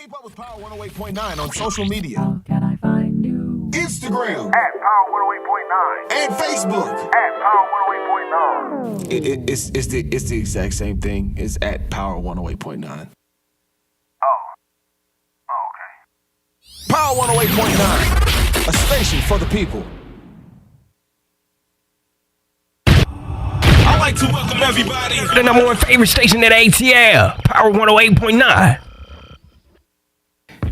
Keep up with Power 108.9 on social media. Can I find you? Instagram. At Power 108.9. And Facebook. At Power 108.9. It's the exact same thing. It's at Power 108.9. Okay. Power 108.9. A station for the people. I'd like to welcome everybody to the number one favorite station at ATL, Power 108.9.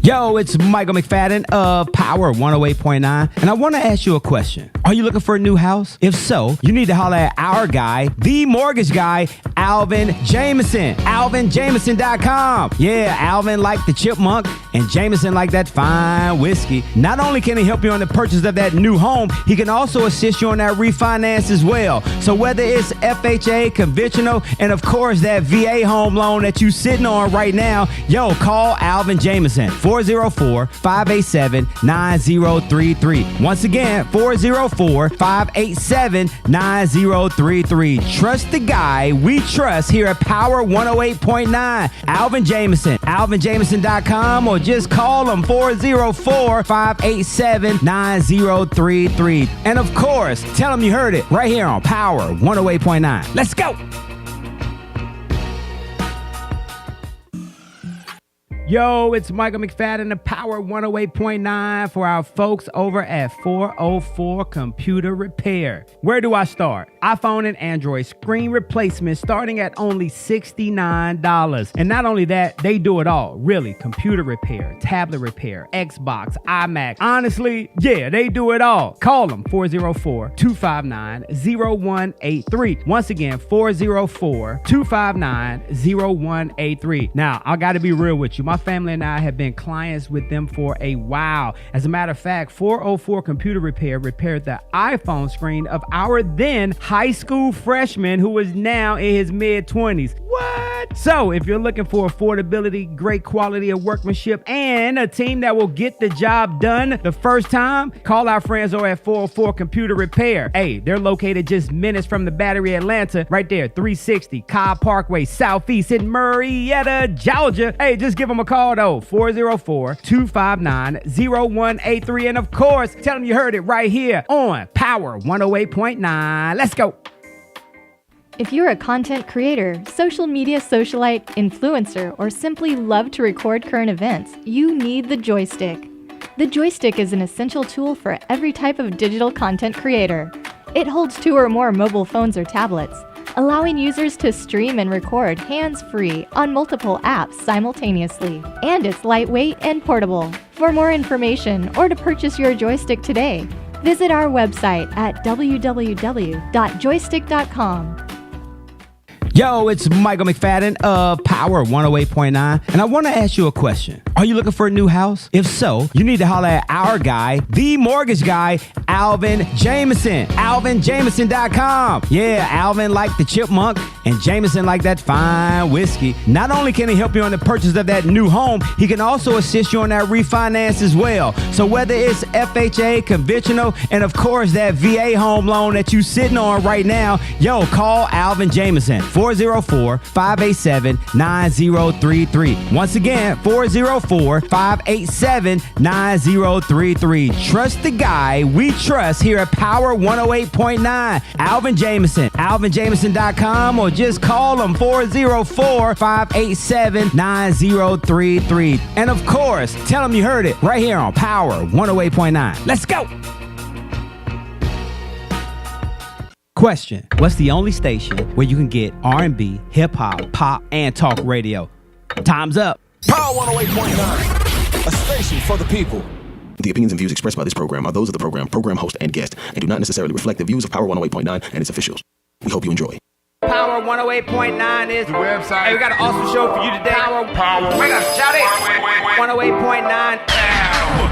Yo, it's Michael McFadden of Power 108.9, and I want to ask you a question. Are you looking for a new house? If so, you need to holler at our guy, the mortgage guy, Alvin Jameson. AlvinJameson.com. Yeah, Alvin like the chipmunk, and Jameson like that fine whiskey. Not only can he help you on the purchase of that new home, he can also assist you on that refinance as well. So whether it's FHA, conventional, and of course that VA home loan that you sitting on right now, yo, call Alvin Jameson. 404-587-9033. Once again, 404-587-9033. Trust the guy we trust here at Power 108.9. Alvin Jameson. AlvinJameson.com, or just call him 404-587-9033. And of course, tell him you heard it right here on Power 108.9. Let's go. Yo, it's Michael McFadden of Power 108.9 for our folks over at 404 Computer Repair. Where do I start? iPhone and Android screen replacement starting at only $69. And not only that, they do it all. Really, computer repair, tablet repair, Xbox, iMac. Honestly, yeah, they do it all. Call them 404-259-0183. Once again, 404-259-0183. Now, I got to be real with you. My family and I have been clients with them for a while. As a matter of fact, 404 Computer Repair repaired the iPhone screen of our then high school freshman who is now in his mid-20s. What? So, if you're looking for affordability, great quality of workmanship, and a team that will get the job done the first time, call our friends over at 404 Computer Repair. Hey, they're located just minutes from the Battery, Atlanta, right there, 360 Cobb Parkway, Southeast in Marietta, Georgia. Hey, just give them a call though, 404-259-0183. And of course, tell them you heard it right here on Power 108.9. Let's go. If you're a content creator, social media socialite, influencer, or simply love to record current events, you need the Joystick. The Joystick is an essential tool for every type of digital content creator. It holds 2 or more mobile phones or tablets, allowing users to stream and record hands-free on multiple apps simultaneously. And it's lightweight and portable. For more information or to purchase your Joystick today, visit our website at www.joystick.com. Yo, it's Michael McFadden of Power 108.9, and I want to ask you a question. Are you looking for a new house? If so, you need to holler at our guy, the mortgage guy, Alvin Jameson. AlvinJameson.com. Yeah, Alvin like the chipmunk, and Jameson like that fine whiskey. Not only can he help you on the purchase of that new home, he can also assist you on that refinance as well. So whether it's FHA, conventional, and of course that VA home loan that you sitting on right now, yo, call Alvin Jameson. 404-587-9033. Once again, 404-587-9033. Trust the guy we trust here at Power 108.9. Alvin Jameson. AlvinJameson.com, or just call him 404-587-9033. And of course, tell him you heard it right here on Power 108.9. Let's go. Question: what's the only station where you can get R&B, hip-hop, pop, and talk radio? Time's up. Power 108.9. A station for the people. The opinions and views expressed by this program are those of the program host, and guest, and do not necessarily reflect the views of Power 108.9 and its officials. We hope you enjoy. Power 108.9 is the website. Hey, we got an awesome show for you today. Power. Wait up, shout it. 108.9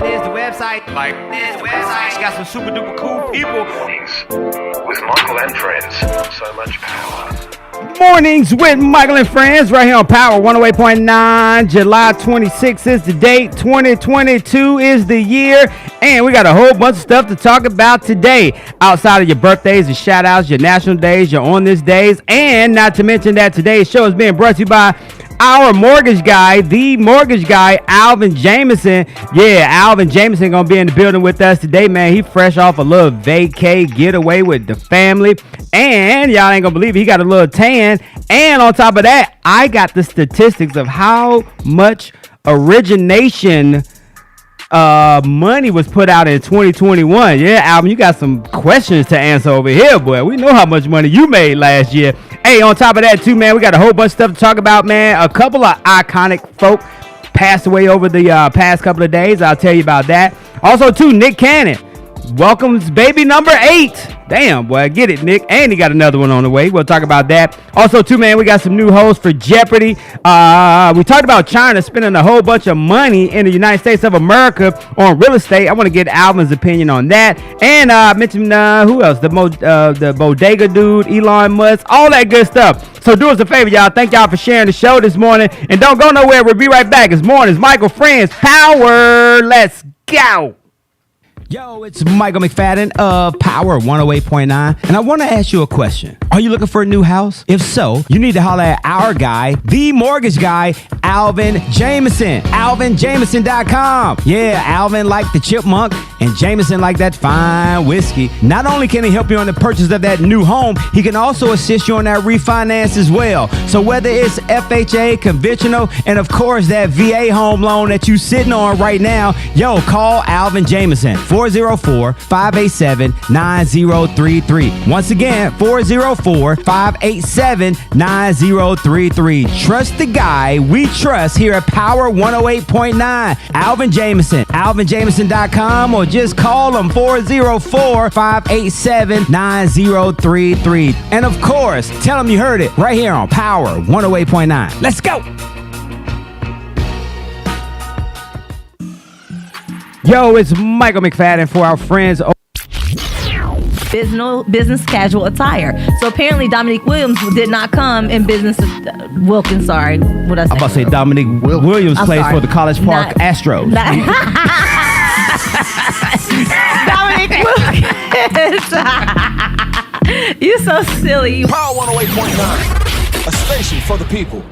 is the website. There's the website. Got some super duper cool people. With Michael and friends. So much power. Mornings with Michael and friends right here on Power 108.9. July 26th is the date. 2022 is the year. And we got a whole bunch of stuff to talk about today. Outside of your birthdays and shout outs, your national days, your on this days. And not to mention that today's show is being brought to you by our mortgage guy, the mortgage guy, Alvin Jameson. Yeah, Alvin Jameson gonna be in the building with us today, man. He fresh off a little vacay getaway with the family, and y'all ain't gonna believe it, he got a little tan. And on top of that, I got the statistics of how much origination money was put out in 2021. Yeah, Alvin, you got some questions to answer over here, boy. We know how much money you made last year. Hey, on top of that too, man, we got a whole bunch of stuff to talk about, man. A couple of iconic folk passed away over the past couple of days. I'll tell you about that. Also too, Nick Cannon welcomes baby number 8. Damn, boy, get it, Nick. And he got another one on the way. We'll talk about that. Also, too, man, we got some new hosts for Jeopardy. We talked about China spending a whole bunch of money in the United States of America on real estate. I want to get Alvin's opinion on that. And I mentioned, who else? The bodega dude, Elon Musk, all that good stuff. So do us a favor, y'all. Thank y'all for sharing the show this morning. And don't go nowhere. We'll be right back. It's mornings. Michael Friends, Power. Let's go. Yo, it's Michael McFadden of Power 108.9, and I want to ask you a question. Are you looking for a new house? If so, you need to holler at our guy, the mortgage guy, Alvin Jameson. AlvinJameson.com. Yeah, Alvin like the chipmunk, and Jameson like that fine whiskey. Not only can he help you on the purchase of that new home, he can also assist you on that refinance as well. So whether it's FHA, conventional, and of course that VA home loan that you sitting on right now, yo, call Alvin Jameson. 404-587-9033. Once again, 404-587-9033. Trust the guy we trust here at Power 108.9. Alvin Jameson. AlvinJameson.com, or just call him 404-587-9033. And of course, tell him you heard it right here on Power 108.9. Let's go. Yo, it's Michael McFadden for our friends. Business casual attire. So apparently Dominique Williams did not come in business. Wilkins, sorry. What I say? I'm about to say Dominique Williams plays for the College Park Astros. Dominique Wilkins. You're so silly. Power 108.9, a station for the people.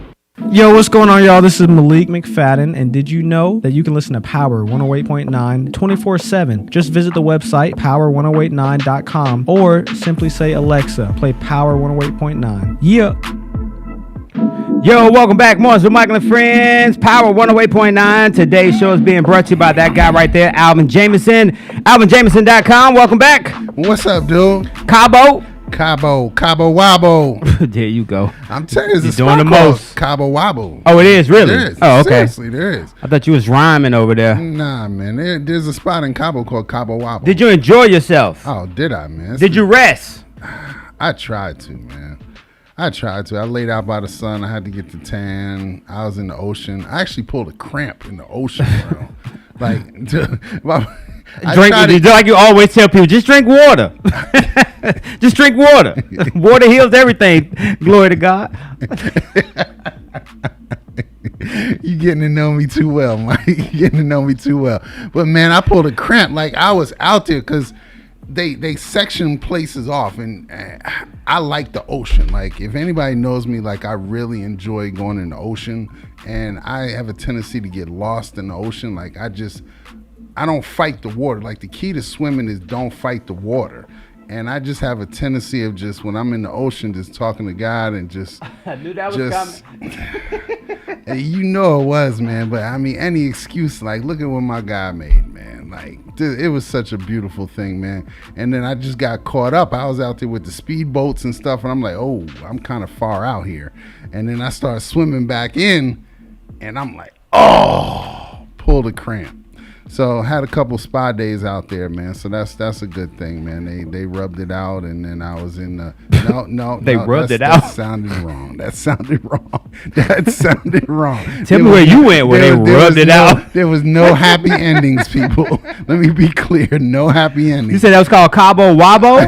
Yo, what's going on, y'all? This is Malik McFadden, and did you know that you can listen to Power 108.9 24/7? Just visit the website power1089.com or simply say, Alexa, play Power 108.9. Yeah. Yo, welcome back, Mornings with Michael and Friends, Power 108.9. Today's show is being brought to you by that guy right there, Alvin Jameson. AlvinJameson.com. Welcome back. What's up, dude? Cabo Wabo. There you go. I'm telling you, You're it's doing the called most. Cabo Wabo. Oh, it is, really? There is. Oh, okay. Seriously, there is. I thought you was rhyming over there. Nah, man. There's a spot in Cabo called Cabo Wabo. Did you enjoy yourself? Oh, did I, man? Did you rest? I tried to, man. I laid out by the sun. I had to get the tan. I was in the ocean. I actually pulled a cramp in the ocean, bro. Like you always tell people, just drink water. Just drink water. Water heals everything. Glory to God. You getting to know me too well, Mike. You getting to know me too well. But man, I pulled a cramp. Like I was out there because they section places off, and I like the ocean. Like if anybody knows me, like I really enjoy going in the ocean, and I have a tendency to get lost in the ocean. Like I don't fight the water. Like the key to swimming is don't fight the water. And I just have a tendency of just when I'm in the ocean, just talking to God and just. I knew that was coming. You know it was, man. But I mean, any excuse, like look at what my guy made, man. Like it was such a beautiful thing, man. And then I just got caught up. I was out there with the speedboats and stuff, and I'm like, oh, I'm kind of far out here. And then I started swimming back in, and I'm like, oh, pulled a cramp. So had a couple spa days out there, man. So that's a good thing, man. They rubbed it out, and then I was in the rubbed it out. That sounded wrong. Tell me where you went where they rubbed it out. There was no happy endings, people. Let me be clear, no happy endings. You said that was called Cabo Wabo?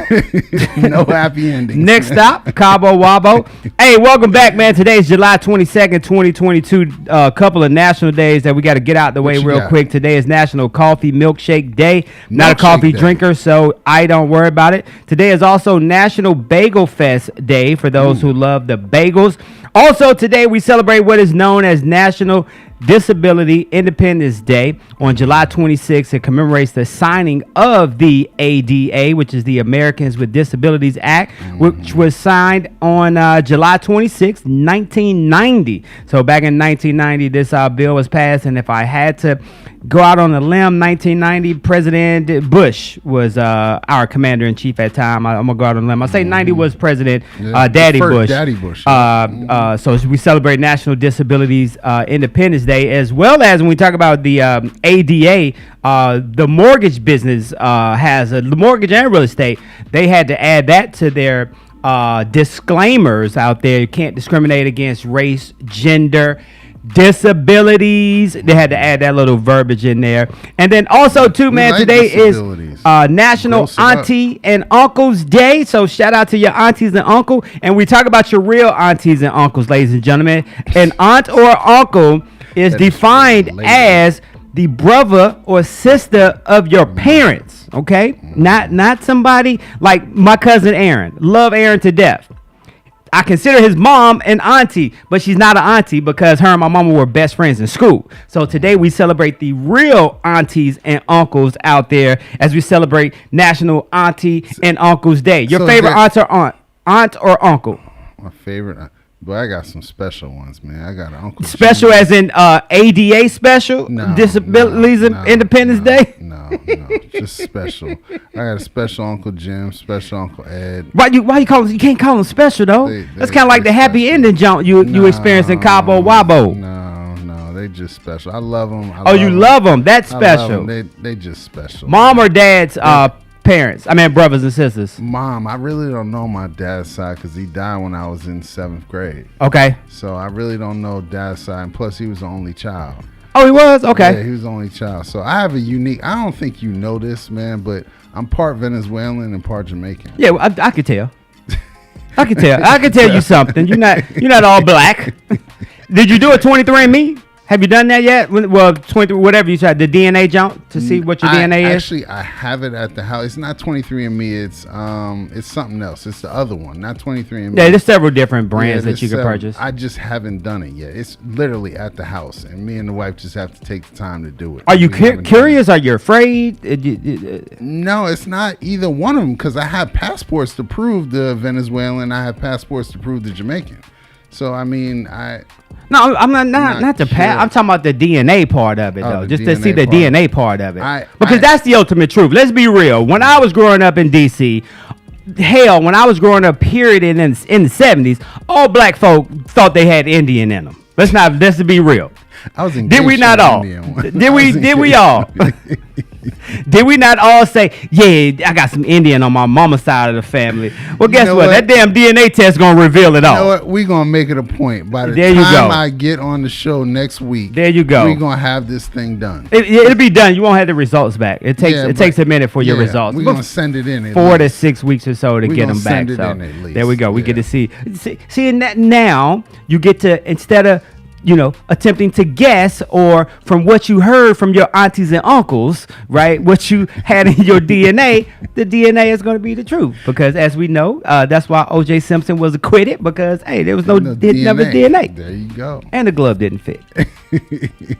No happy endings. Next stop, Cabo Wabo. Hey, welcome back, man. Today's July 22nd, 2022. A couple of national days that we got to get out the way real quick. Today is National National Coffee Milkshake Day. Not a coffee Day. drinker, so I don't worry about it. Today is also National Bagel Fest Day for those who love the bagels. Also, today we celebrate what is known as National Disability Independence Day. On July 26th, it commemorates the signing of the ADA, which is the Americans with Disabilities Act, which was signed on July 26th, 1990. So back in 1990, this bill was passed, and if I had to go out on a limb, 1990, President Bush was our commander-in-chief at the time. I'm going to go out on a limb. I say 90 was President Daddy Bush. Daddy Bush. So we celebrate National Disabilities Independence Day, as well as when we talk about the ADA, the mortgage business the mortgage and real estate. They had to add that to their disclaimers out there. You can't discriminate against race, gender, disabilities. They had to add that little verbiage in there. And then also too, man, today is National Auntie and Uncles Day. So shout out to your aunties and uncle. And we talk about your real aunties and uncles, ladies and gentlemen. An aunt or uncle is defined as the brother or sister of your parents. Okay, not somebody like my cousin Aaron. Love Aaron to death. I consider his mom an auntie, but she's not an auntie because her and my mama were best friends in school. So today we celebrate the real aunties and uncles out there as we celebrate National Auntie and Uncles Day. Your favorite aunt or uncle? My favorite, but I got some special ones, man. I got an uncle. Special Jimmy. as in ADA special? Disabilities and Independence Day? No, just special. I got a special Uncle Jim, special Uncle Ed. Why you call them? You can't call them special though. That's kind of like the happy ending jump you experienced in Cabo Wabo. No, they just special. I love them. You love them? That's special. They just special. Mom or dad's parents? I mean, brothers and sisters. Mom, I really don't know my dad's side because he died when I was in 7th grade. Okay. So I really don't know dad's side. And plus, he was the only child. Oh, he was? Okay. Yeah, he was the only child. So I have a unique. I don't think you know this, man, but I'm part Venezuelan and part Jamaican. Yeah, I could tell. I could tell. I could tell you something. You're not all black. Did you do a 23andMe? Have you done that yet? Well, 23, whatever you tried, the DNA jump to see what your DNA is? Actually, I have it at the house. It's not 23andMe. It's something else. It's the other one, not 23andMe. Yeah, there's several different brands that you can purchase. I just haven't done it yet. It's literally at the house, and me and the wife just have to take the time to do it. Are you curious? Are you afraid? No, it's not either one of them because I have passports to prove the Venezuelan. I have passports to prove the Jamaican. So I mean, No, I'm not the sure. I'm talking about the DNA part of it, though. Just to see the DNA part of it. Because that's the ultimate truth. Let's be real. When I was growing up in D.C., hell, when I was growing up, period, in the 70s, all black folk thought they had Indian in them. Let's be real. I was Did we not all? Did we all? Did we not all say, yeah, I got some Indian on my mama's side of the family? Well, guess what? That damn DNA test gonna reveal it all. You know what? We're gonna make it a point. By the time I get on the show next week, there you go. We're gonna have this thing done. It'll be done. You won't have the results back. It takes a minute for your results. We're gonna send it in 4 to 6 weeks or so to get them back. So there we go. We get to see in that now. You get to, instead of attempting to guess or from what you heard from your aunties and uncles, right? What you had in your DNA, the DNA is going to be the truth. Because as we know, that's why O.J. Simpson was acquitted because, hey, there was no DNA. There you go. And the glove didn't fit. Hey,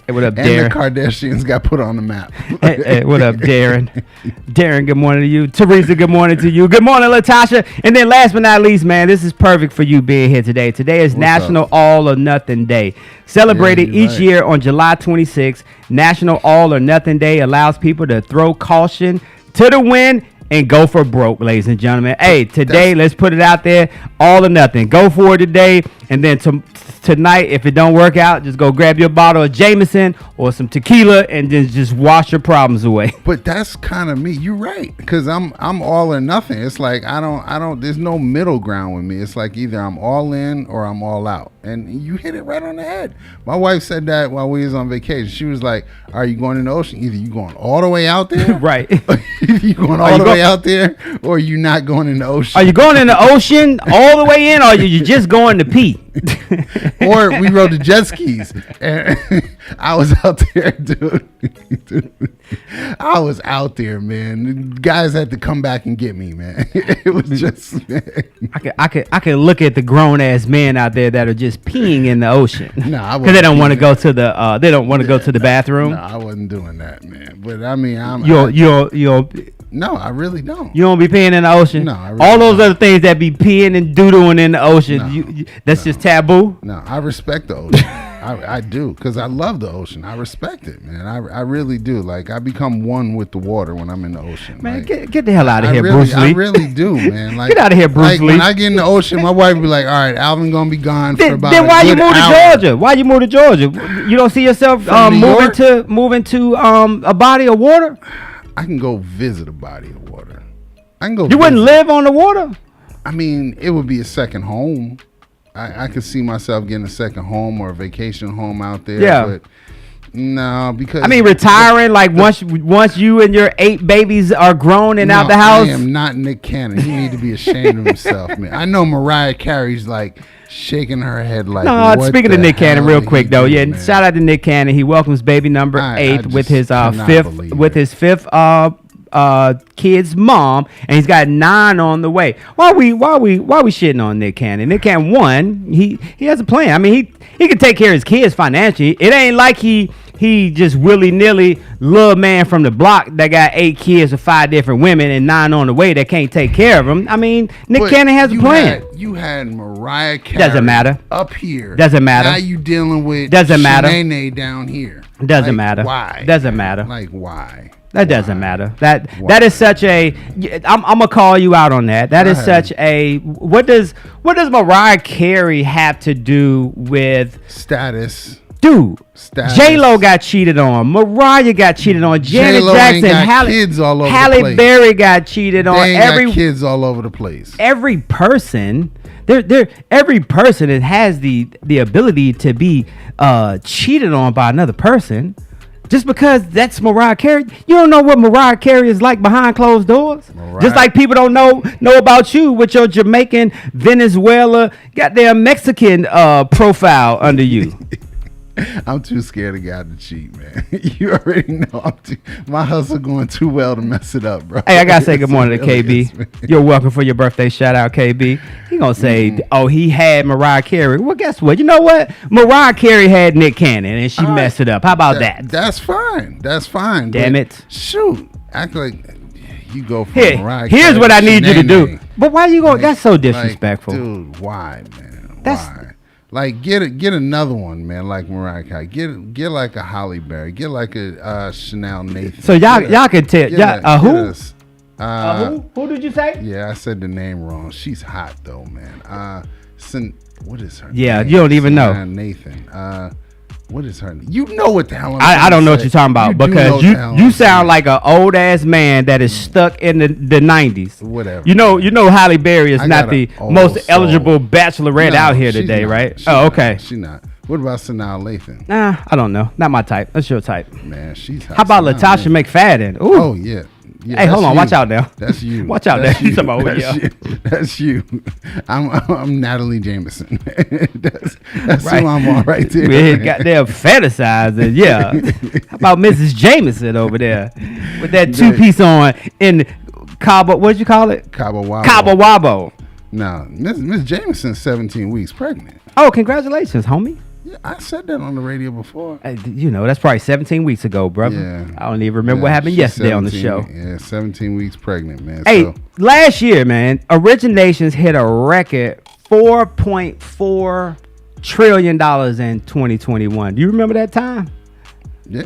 what up, and Darren? The Kardashians got put on the map. Hey, what up, Darren? Darren, good morning to you. Teresa, good morning to you. Good morning, Latasha. And then last but not least, man, this is perfect for you being here today. Today is National All or Nothing Day. Celebrated each year on July 26th, National All or Nothing Day allows people to throw caution to the wind and go for broke, ladies and gentlemen. Hey, today, let's put it out there, all or nothing. Go for it today, and then tonight, if it don't work out, just go grab your bottle of Jameson or some tequila and then just wash your problems away. But that's kind of me. You're right, because I'm all or nothing. It's like I don't. There's no middle ground with me. It's like either I'm all in or I'm all out. And you hit it right on the head. My wife said that while we was on vacation. She was like, "Are you going in the ocean? Either you going all the way out there, right? You going all the way out there, or you not going in the ocean? Are you going in the ocean all the way in, or you just going to pee?" Or we rode the jet skis. And I was out there, dude. I was out there, man. Guys had to come back and get me, man. It was just, man. I could look at the grown ass men out there that are just peeing in the ocean. No, I because they don't want to go to the go to the bathroom. No, I wasn't doing that, man. But I mean, No, I really don't. You don't be peeing in the ocean. No, I really all those don't. other things that be peeing and doodling in the ocean. No, that's just taboo. No, I respect the ocean. I do, because I love the ocean. I respect it, man. I really do. Like, I become one with the water when I'm in the ocean. Man, like, get the hell out of here, really, Bruce Lee. I really do, man. Like, Get out of here, Bruce Lee. When I get in the ocean, my wife be like, "All right, Alvin gonna be gone for about." Then why a you good move to hour." Georgia? Why you move to Georgia? You don't see yourself From New York? moving to a body of water? I can go visit a body of water. I can go. You wouldn't visit. live on the water? I mean, it would be a second home. I could see myself getting a second home or a vacation home out there. Yeah. But no, because I mean, retiring like once you and your 8 babies are grown and out the house. I am not Nick Cannon. He need to be ashamed of himself, man. I know Mariah Carey's like shaking her head like. No, what speaking the of Nick Cannon, hell real did quick he though, do, yeah. man? Shout out to Nick Cannon. He welcomes baby number I 8 with just his cannot fifth believe it. kid's mom, and he's got 9 on the way. Why we shitting on Nick Cannon? Nick Cannon, one, he has a plan. I mean, he can take care of his kids financially. It ain't like he just willy-nilly little man from the block that got 8 kids with 5 different women and 9 on the way that can't take care of them. I mean, Nick But Cannon has a plan. You had Mariah Carey. Doesn't matter. Up here. Doesn't matter. Now you dealing with Doesn't matter. Shanae down here. Doesn't Like, matter. Why? Doesn't matter. Like why? That doesn't matter. That Why? is such a. I'm gonna call you out on that. That Go is ahead. such a. What does Mariah Carey have to do with? Status. Dude, Status. J-Lo got cheated on. Mariah got cheated on. Janet J-Lo ain't Jackson, got kids all over the Halle place. Berry got cheated on. They ain't got kids all over the place. Every person, every person that has the ability to be cheated on by another person. Just because that's Mariah Carey, you don't know what Mariah Carey is like behind closed doors. Just like people don't know about you with your Jamaican, Venezuela, goddamn Mexican profile under you. I'm too scared of God to cheat, man. You already know my hustle going too well to mess it up, bro. Hey, I gotta say good morning to It really is, KB. man. You're welcome for your birthday shout out, KB. He gonna say, "Oh, he had Mariah Carey." Well, guess what? You know what? Mariah Carey had Nick Cannon, and she messed it up. How about that? That's fine. That's fine. Damn but it. Shoot. Act like you go for Mariah Here's Carey, what I need you to do. Shanae. But why you go? Like- That's so like, disrespectful. dude, why, man? That's- Why? Like get another one, man. Like Mariah Carey. Get like a Halle Berry. Get like a Chanel Nathan. So y'all Get can tell get who? a- Who did you say? Yeah, I said the name wrong. She's hot though, man. What is her Yeah, name? you don't even know. Sanaa Nathan. What is her name? You know what the hell I don't know what you're talking about You do know because what the hell you I'm sound saying. like an old ass man that is stuck in the 90s. Whatever. You know Halle Berry is I not got the a old most soul. eligible bachelorette No, out here she's today, not. right? She's Oh, not. okay. She's not. What about Sanaa Lathan? Nah, I don't know. Not my type. That's your type. Man, she's hot. How about Sanaa Latasha Lathan. McFadden? Ooh. Oh yeah. Yeah, Hey, hold that's on. you. Watch out now. That's you. Watch out That's now. You talking about, That's yeah. you. That's you. I'm Natalie Jameson. that's Right. who I'm on right there. We man. goddamn fantasizing, yeah. How about Mrs. Jameson over there with that 2-piece on in Cabo? What'd you call it? Cabo Wabo. Cabo Wabo. No, Miss Jameson's 17 weeks pregnant. Oh, congratulations, homie. Yeah, I said that on the radio before. That's probably 17 weeks ago, brother. Yeah. I don't even remember what Yeah, happened she's yesterday on the 17 show. Yeah, 17 weeks pregnant, man. Hey, So, last year, man, originations hit a record $4.4 trillion in 2021. Do you remember that time? yeah.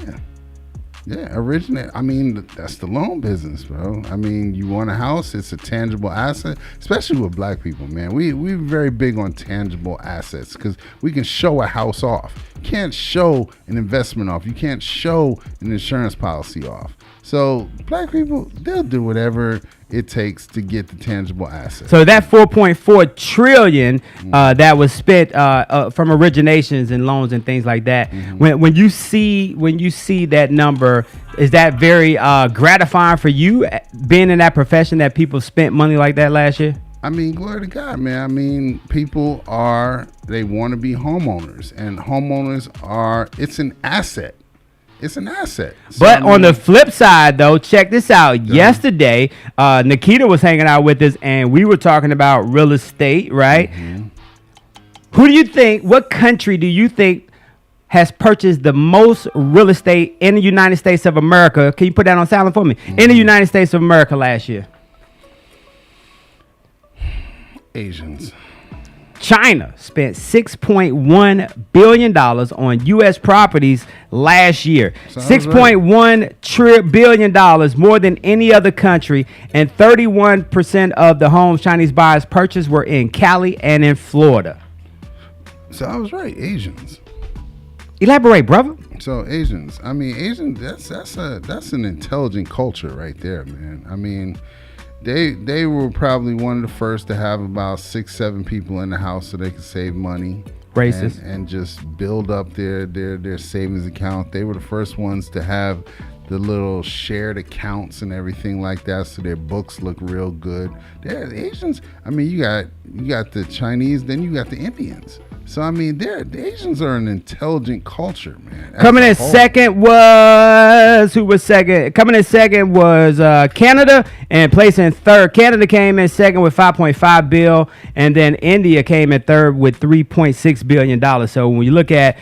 Yeah, originate. I mean, that's the loan business, bro. I mean, you want a house, it's a tangible asset, especially with black people, man. We're very big on tangible assets because we can show a house off. You can't show an investment off. You can't show an insurance policy off. So black people, they'll do whatever it takes to get the tangible assets. So that 4.4 trillion that was spent from originations and loans and things like that. When you see that number, is that very gratifying for you being in that profession that people spent money like that last year? I mean, glory to God, man. I mean, people they want to be homeowners, and homeowners it's an asset. It's an asset. So, But on the flip side, though, check this out. Yesterday, Nikita was hanging out with us, and we were talking about real estate, right? Mm-hmm. What country do you think has purchased the most real estate in the United States of America? Can you put that on silent for me? In the United States of America last year? Asians. China spent $6.1 billion on U.S. properties last year. $6.1 billion, more than any other country, and 31% of the homes Chinese buyers purchased were in Cali and in Florida. So I was right, Asians. Elaborate, brother. So Asians, I mean, Asians, that's an intelligent culture right there, man. I mean, They were probably one of the first to have about 6-7 people in the house so they could save money. Racist. And just build up their savings account. They were the first ones to have the little shared accounts and everything like that, so their books look real good. The Asians, I mean, you got the Chinese, then you got the Indians. So I mean, the Asians are an intelligent culture, man. Coming in second was Canada, and placing third. Canada came in second with $5.5 billion, and then India came in third with $3.6 billion. So when you look at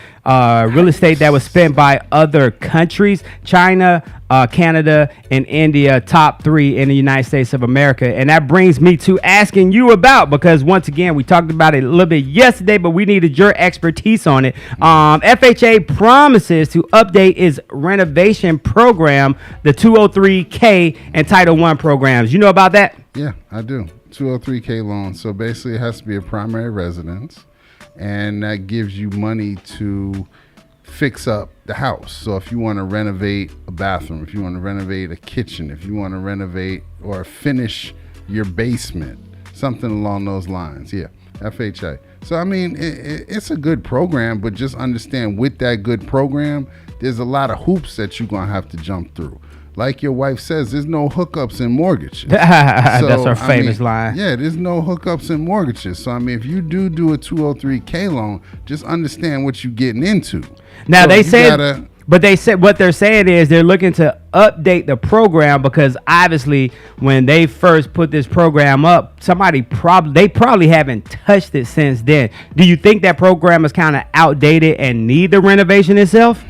real estate that was spent by other countries, China, Canada, and India, top 3 in the United States of America. And that brings me to asking you about, because once again, we talked about it a little bit yesterday, but we needed your expertise on it. FHA promises to update its renovation program, the 203K and Title I programs. You know about that? Yeah, I do. 203K loan. So basically it has to be a primary residence, and that gives you money to fix up the house. So if you want to renovate a bathroom, if you want to renovate a kitchen, if you want to renovate or finish your basement, something along those lines. Yeah, FHA. So I mean, it's a good program, but just understand with that good program, there's a lot of hoops that you're going to have to jump through. Like your wife says, there's no hookups in mortgages. That's our famous line. Yeah, there's no hookups in mortgages. So, I mean, if you do a 203K loan, just understand what you're getting into. Now, So they you said, but they said what they're saying is they're looking to update the program, because obviously when they first put this program up, they probably haven't touched it since then. Do you think that program is kind of outdated and need the renovation itself?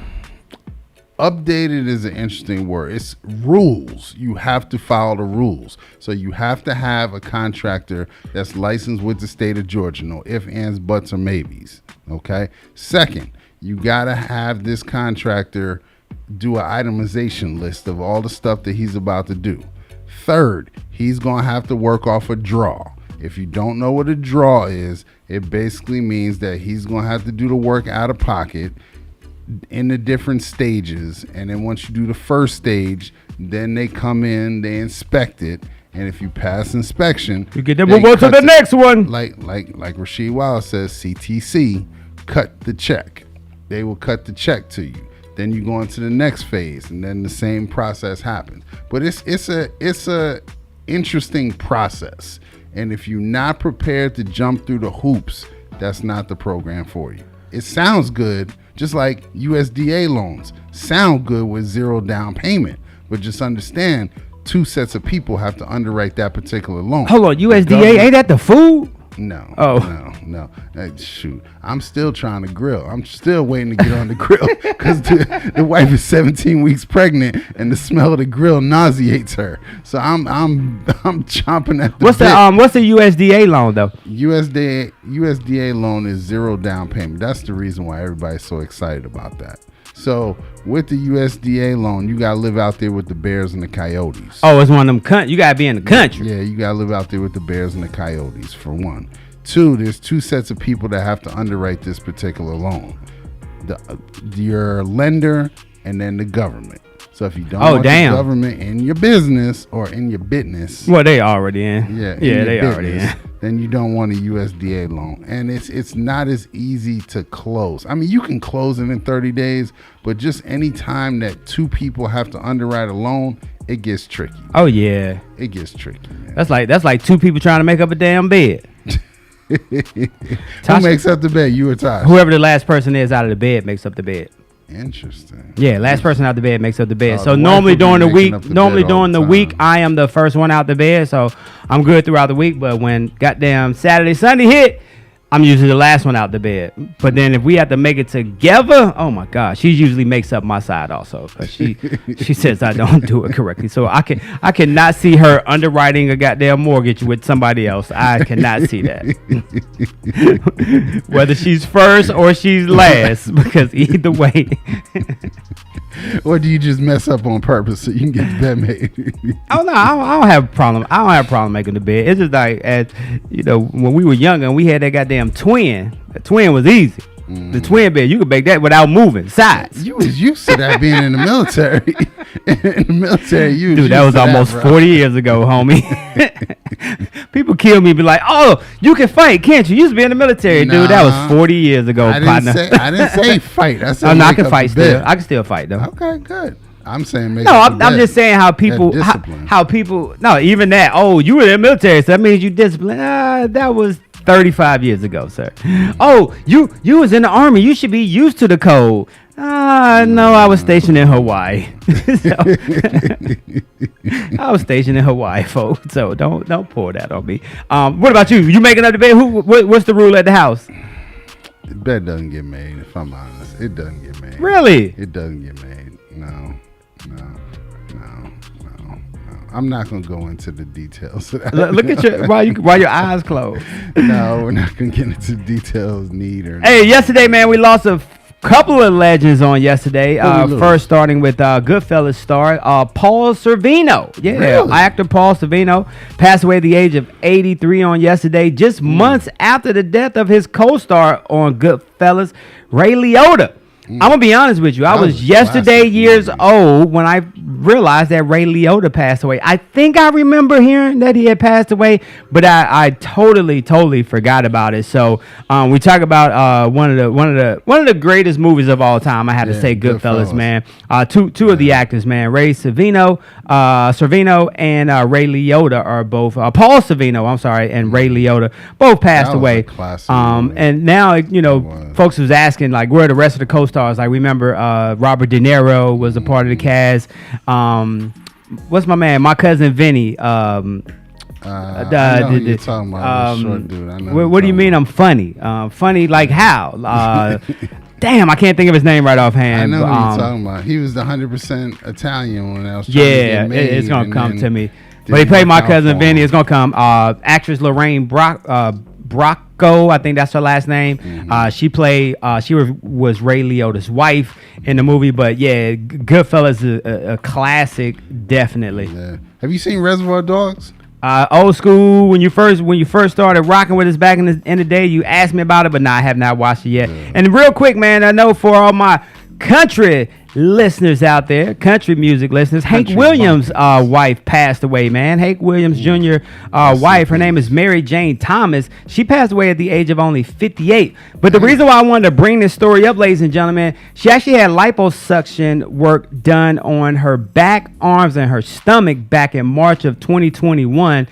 Updated is an interesting word. It's rules. You have to follow the rules. So you have to have a contractor that's licensed with the state of Georgia. No ifs, ands, buts, or maybes. Okay. Second, you got to have this contractor do an itemization list of all the stuff that he's about to do. Third, he's going to have to work off a draw. If you don't know what a draw is, it basically means that he's going to have to do the work out of pocket in the different stages, and then once you do the first stage, then they come in, they inspect it, and if you pass inspection, you get to move on to the next one. Like Rasheed Wallace says, CTC, cut the check. They will cut the check to you. Then you go into the next phase, and then the same process happens. But it's a interesting process, and if you're not prepared to jump through the hoops, that's not the program for you. It sounds good. Just like USDA loans sound good with zero down payment, but just understand 2 sets of people have to underwrite that particular loan. Hold on, USDA, ain't that the food? No. Oh. No. Shoot, I'm still trying to grill. I'm still waiting to get on the grill because the wife is 17 weeks pregnant and the smell of the grill nauseates her. So I'm chomping at the bit. What's the USDA loan though? USDA loan is zero down payment. That's the reason why everybody's so excited about that. So with the USDA loan, you gotta live out there with the bears and the coyotes. Oh, it's one of them. You gotta be in the country. Yeah, you gotta live out there with the bears and the coyotes, for one. 2, there's 2 sets of people that have to underwrite this particular loan: your lender and then the government. So if you don't want the government in your business or in your business, well, they already in. Yeah, they already in. Then you don't want a USDA loan, and it's not as easy to close. I mean, you can close it in 30 days, but just any time that 2 people have to underwrite a loan, it gets tricky. Oh yeah, It gets tricky. Man. that's like two people trying to make up a damn bed. Who Tasha- makes up the bed? You or Tosh? Whoever the last person is out of the bed makes up the bed. Interesting. Yeah, last person out the bed makes up the bed. Oh, so the wife normally will be during the making week, up the bed all the week, time. I am the first one out the bed. So I'm good throughout the week. But when goddamn Saturday, Sunday hit, I'm usually the last one out the bed. But then if we have to make it together, oh my God, she usually makes up my side also because she says I don't do it correctly. So I cannot see her underwriting a goddamn mortgage with somebody else. I cannot see that. Whether she's first or she's last, because either way. Or do you just mess up on purpose so you can get the bed made? Oh no, I don't have a problem. I don't have a problem making the bed. It's just like, as you know, when we were younger and we had that goddamn twin. The twin was easy. The twin bed, you could make that without moving sides. You was used to that being in the military. In the military, you was Dude, that used was to almost bro. 40 years ago, homie. People kill me, be like, "Oh, you can fight, can't you? You used to be in the military, dude. That was 40 years ago, I partner." didn't say fight. I said Oh, no, I make can up fight the bed. still. I can still fight though. Okay, good. I'm saying make No, up I'm the bed. just saying how people, That discipline. how people. No, even that. Oh, you were in the military, so that means you disciplined. That was 35 years ago, sir. Oh, you was in the army. You should be used to the cold. No, I was stationed in Hawaii. I was stationed in Hawaii, folks. So don't pour that on me. What about you? You making up the bed? What's the rule at the house? The bed doesn't get made, if I'm honest. It doesn't get made. Really? It doesn't get made. No. I'm not gonna go into the details of that. Look at your while your eyes closed. No, we're not gonna get into details. Hey, yesterday, man, we lost a couple of legends on yesterday. Who we lose? First, starting with Goodfellas star Paul Sorvino. Yeah, Really? actor Paul Sorvino passed away at the age of 83 on yesterday, just months after the death of his co-star on Goodfellas, Ray Liotta. I'm gonna be honest with you. I That was was a yesterday classic years movie. old when I realized that Ray Liotta passed away. I think I remember hearing that he had passed away, but I totally forgot about it. So we talk about one of the greatest movies of all time. I had to Yeah, say Goodfellas, Goodfellas. man. Two of the actors, man, Ray Sorvino and Ray Liotta are both Paul Sorvino, I'm sorry, and Ray Liotta both passed That was away. a classic movie. And now was. folks was asking like where are the rest of the co-stars. Like remember Robert De Niro was a part of the cast. What's my man? My cousin Vinny. I know who you're talking about. The short dude. I know What do you mean I'm funny? Funny like how? Damn, I can't think of his name right I offhand. know but, who you're talking about. He was the 100% Italian when I was trying to yeah, get made, it's gonna and come then to me. didn't But he played my work out cousin for Vinny. him. It's gonna come. Actress Lorraine Bracco, I think that's her last name. She played. She was Ray Liotta's wife in the movie. But yeah, Goodfellas is a classic, definitely. Yeah. Have you seen Reservoir Dogs? Old school. When you first started rocking with us back in the day, you asked me about it, but I have not watched it yet. And real quick, man, I know for all my country listeners out there, country music listeners, Hank Country Williams' wife passed away, man. Hank Williams Jr. Wife, her name is Mary Jane Thomas. She passed away at the age of only 58. But the reason why I wanted to bring this story up, ladies and gentlemen, she actually had liposuction work done on her back, arms, and her stomach back in March of 2021.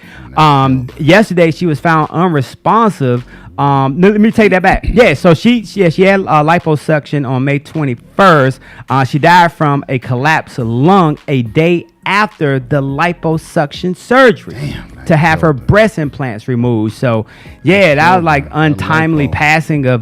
Yesterday, she was found unresponsive. Let me take that back. Yeah, so she had liposuction on May 21st. She died from a collapsed lung a day after the liposuction surgery to have her breast implants removed. So, yeah, that was like untimely lipo. passing of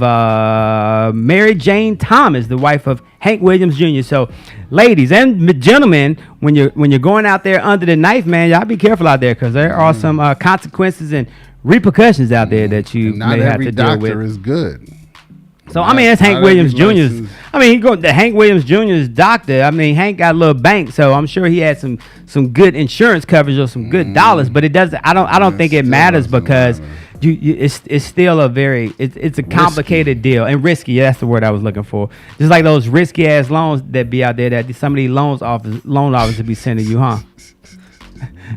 Mary Jane Thomas, the wife of Hank Williams Jr. So, ladies and gentlemen, when you're going out there under the knife, man, y'all be careful out there because there are some consequences and repercussions out there that you Not may have every to deal with. doctor is good. So I mean, it's Hank Not Williams every Jr.'s. license- I mean, he go to Hank Williams Jr.'s doctor. I mean, Hank got a little bank, so I'm sure he had some good insurance coverage or some good dollars. But it doesn't. I don't think it still matters doesn't because matter. it's still a very it's a complicated deal and risky. Yeah, that's the word I was looking for. Just like those risky ass loans that be out there that some of these loan officers be sending you, huh?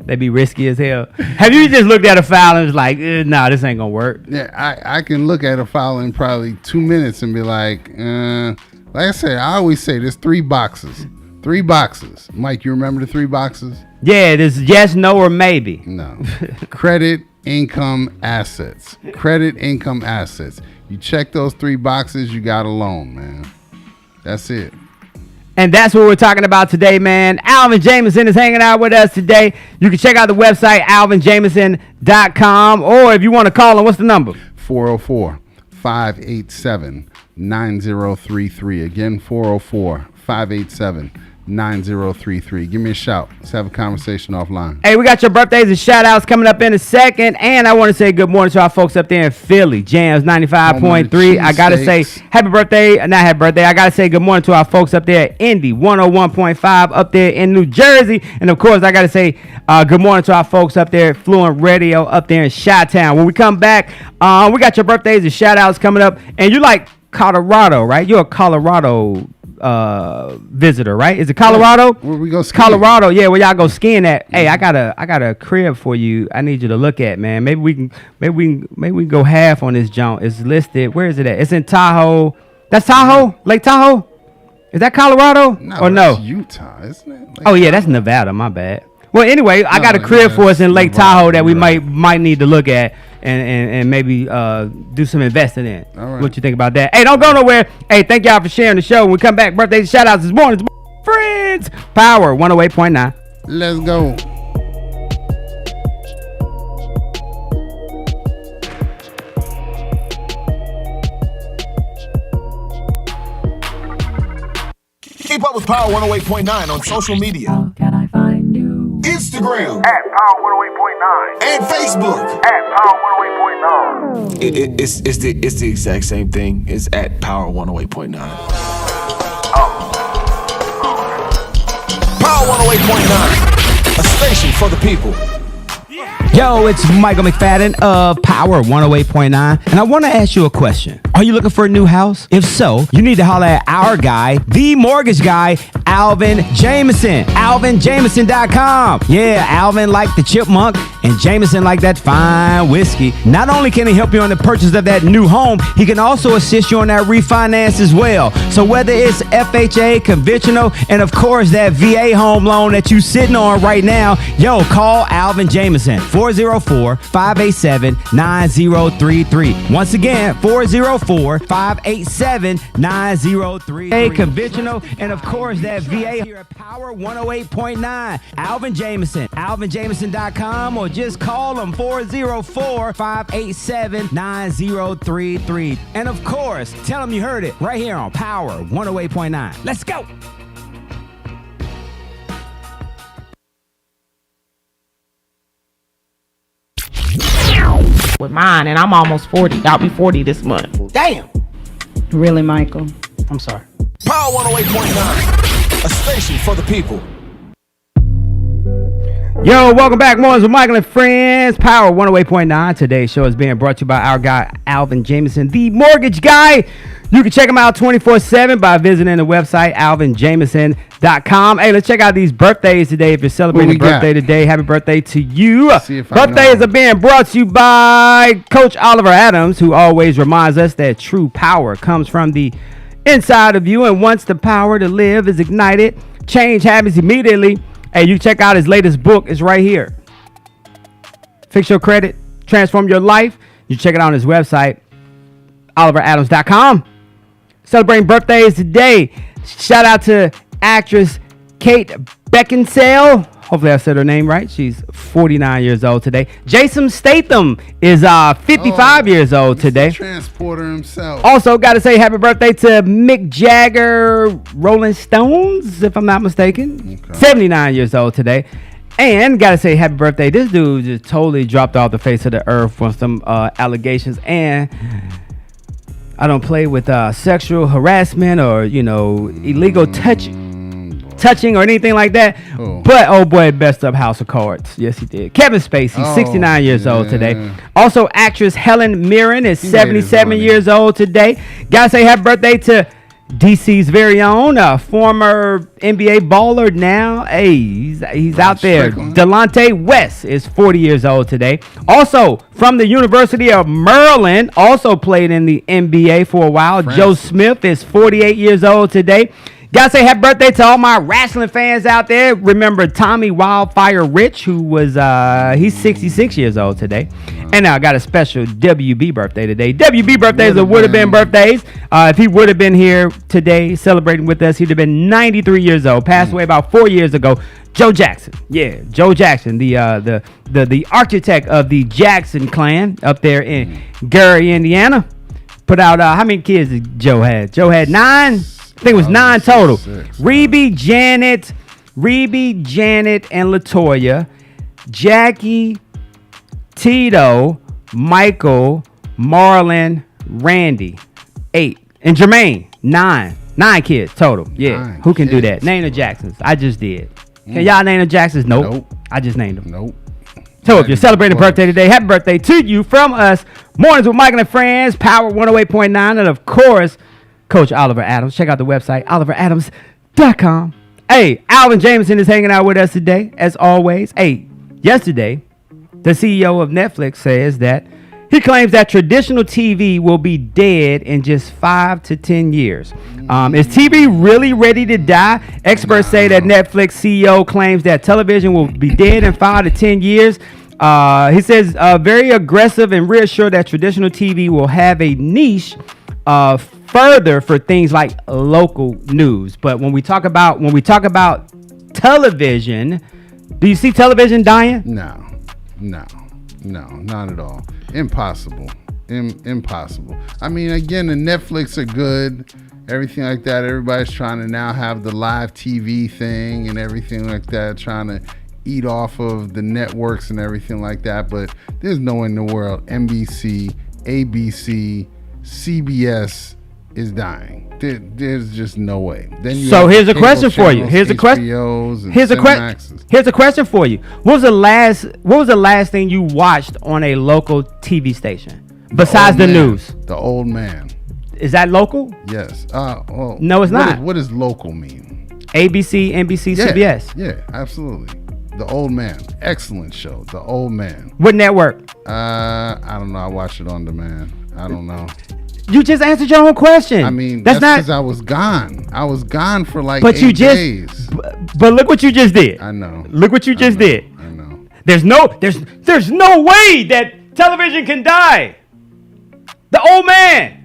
They be risky as hell. Have you just looked at a file and was like, nah, this ain't gonna work? Yeah, I can look at a file in probably 2 minutes and be like I said, I always say there's 3 boxes. 3 boxes. Mike, you remember the 3 boxes? Yeah, it is yes, no, or maybe. No. Credit, income, assets. Credit, income, assets. You check those 3 boxes, you got a loan, man. That's it. And that's what we're talking about today, man. Alvin Jameson is hanging out with us today. You can check out the website, alvinjameson.com. Or if you want to call him, what's the number? 404-587-9033. Again, 404-587-9033. 9033. Give me a shout. Let's have a conversation offline. Hey, we got your birthdays and shout outs coming up in a second. And I want to say good morning to our folks up there in Philly. Jams 95.3. I got to say happy birthday. Not happy birthday. I got to say good morning to our folks up there at Indy 101.5 up there in New Jersey. And of course, I got to say good morning to our folks up there at Fluent Radio up there in Chi-Town. When we come back, we got your birthdays and shout outs coming up. And you like Colorado, right? You're a Colorado visitor, right? Is it Colorado? Where we go skiing? Colorado, yeah, where y'all go skiing at. Hey, I got a crib for you. I need you to look at, man. Maybe we can go half on this junk. It's listed. Where is it at? It's in Tahoe. That's Tahoe? Lake Tahoe? Is that Colorado? No, or no? That's Utah, isn't it? Oh yeah, that's Nevada, my bad. Well, anyway, I got a crib for us in Lake Tahoe that we might need to look at and maybe do some investing in. All right. What you think about that? Hey, don't go nowhere. Hey, thank y'all for sharing the show. When we come back, birthdays, shout outs this morning. Friends, Power 108.9. Let's go. Keep up with Power 108.9 on social media. How can I find you? Instagram At Power 108.9. and Facebook. At Power 108.9. It's the exact same thing. It's at Power 108.9. Power 108.9, a station for the people. Yo, it's Michael McFadden of Power 108.9, and I want to ask you a question. Are you looking for a new house? If so, you need to holler at our guy, the mortgage guy, Alvin Jameson. AlvinJameson.com. Yeah, Alvin like the chipmunk, and Jameson like that fine whiskey. Not only can he help you on the purchase of that new home, he can also assist you on that refinance as well. So whether it's FHA, conventional, and of course that VA home loan that you sitting on right now, yo, call Alvin Jameson. 404-587-9033. Once again, 404-587-9033. A conventional, and of course that VA here at Power 108.9. Alvin Jameson. AlvinJameson.com, or just call him 404-587-9033. And of course, tell him you heard it right here on Power 108.9. Let's go. With mine, and I'm almost 40. I'll be 40 this month. Damn. Really, Michael? I'm sorry. Power 108.9, a station for the people. Yo, welcome back. Mornings with Michael and Friends. Power 108.9. Today's show is being brought to you by our guy, Alvin Jameson, the mortgage guy. You can check him out 24/7 by visiting the website, alvinjameson.com. Hey, let's check out these birthdays today. If you're celebrating a birthday today, happy birthday to you. Birthdays are being brought to you by Coach Oliver Adams, who always reminds us that true power comes from the inside of you. And once the power to live is ignited, change happens immediately. Hey, you check out his latest book. It's right here. Fix your credit, transform your life. You check it out on his website, oliveradams.com. Celebrating birthdays today. Shout out to actress Kate Beckinsale. Hopefully I said her name right. She's 49 years old today. Jason Statham is 55 years old today. Transporter himself. Also, got to say happy birthday to Mick Jagger, Rolling Stones, if I'm not mistaken. Okay. 79 years old today. And got to say happy birthday. This dude just totally dropped off the face of the earth from some allegations. And I don't play with sexual harassment or, illegal touching or anything like that. But oh boy, best up House of Cards. Yes, he did. Kevin Spacey, 69 years old today. Also, actress Helen Mirren is 77 years old today. Gotta say happy birthday to DC's very own former NBA baller now. Hey, he's out there. Delonte West is 40 years old today. Also, from the University of Maryland, also played in the NBA for a while. Joe Smith is 48 years old today. Gotta say happy birthday to all my wrestling fans out there. Remember Tommy Wildfire Rich, who was he's 66 years old today. And I got a special WB birthday today. WB birthdays would have been birthdays. If he would have been here today celebrating with us, he'd have been 93 years old. Passed away about 4 years ago. Joe Jackson. Yeah, Joe Jackson, the architect of the Jackson clan up there in Gary, Indiana. Put out how many kids did Joe had? Joe had 9. I think it was 9 total. Reby, Janet, and Latoya, Jackie, Tito, Michael, Marlon, Randy, 8, and Jermaine, 9. 9 kids total. Yeah, who can do that? Name the Jacksons. I just did. Can y'all name the Jacksons? Nope. I just named them. Nope. So if you're celebrating a birthday today, happy birthday to you from us. Mornings with Michael and Friends, Power 108.9, and of course, Coach Oliver Adams. Check out the website, oliveradams.com. Hey, Alvin Jameson is hanging out with us today, as always. Hey, yesterday, the CEO of Netflix says that he claims that traditional TV will be dead in just 5 to 10 years. Is TV really ready to die? Experts say that Netflix CEO claims that television will be dead in 5 to 10 years. He says very aggressive and reassured that traditional TV will have a niche further for things like local news. But when we talk about television, do you see television dying? No, not at all. Impossible. Impossible. I mean, again, the Netflix are good, everything like that. Everybody's trying to now have the live TV thing and everything like that, trying to eat off of the networks and everything like that. But there's no way in the world NBC, ABC, CBS is dying. There's just no way. Then so here's a question for you. Here's a question for you. What was the last thing you watched on a local TV station besides the news? The Old Man. Is that local? Yes. Well, no, it's not. What does local mean? ABC, NBC, CBS. Yeah, absolutely. The Old Man. Excellent show. The Old Man. What network? I don't know. I watched it on demand. I don't know. You just answered your own question. I mean, that's because I was gone. I was gone for like 8 days. But look what you just did. I know. Look what you just did. I know. There's no way that television can die. The Old Man.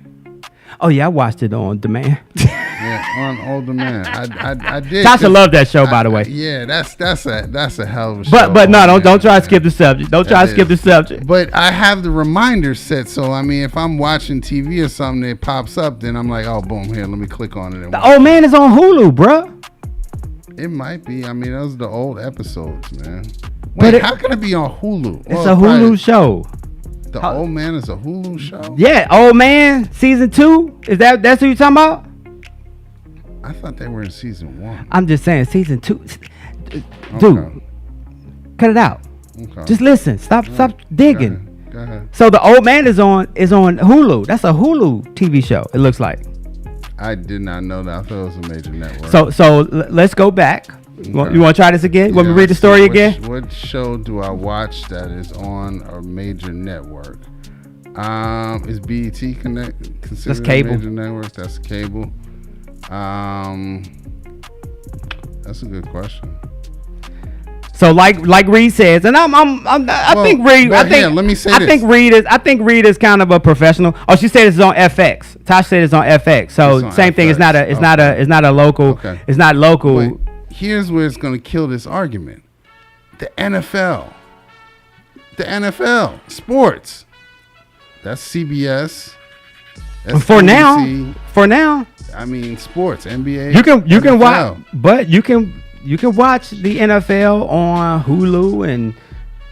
Oh yeah, I watched it on demand. Yeah, on Older Man. I did. Tasha loved that show, by the way. Yeah, that's a hell of a show. But no, don't try to skip the subject. Don't try to skip the subject. But I have the reminder set, so I mean, if I'm watching TV or something that pops up, then I'm like, oh, boom, here, let me click on it. The Old Man is on Hulu, bruh. It might be. I mean, those are the old episodes, man. Wait, how can it be on Hulu? It's a Hulu show. The Old Man is a Hulu show? Yeah, Old Man season 2. That's who you talking about? I thought they were in season 1. I'm just saying season 2. Dude, cut it out. Okay. Just listen. Stop digging. Go ahead. So the Old Man is on Hulu. That's a Hulu TV show. It looks like. I did not know that. I thought it was a major network. So let's go back. Okay. You want to try this again? Want me to read the story again? What show do I watch that is on a major network? Is BET considered That's cable. a major network? That's cable. That's a good question. So like Reed says, and I think Reed. Let me say this. I think Reed is kind of a professional. Oh, she said it's on FX. Tosh said it's on FX. So on same FX. Thing. It's not a local. Okay. It's not local. But here's where it's going to kill this argument. The NFL. Sports. That's CBS. That's for NBC. now. I mean, sports, NBA. You can watch, but you can watch the NFL on Hulu and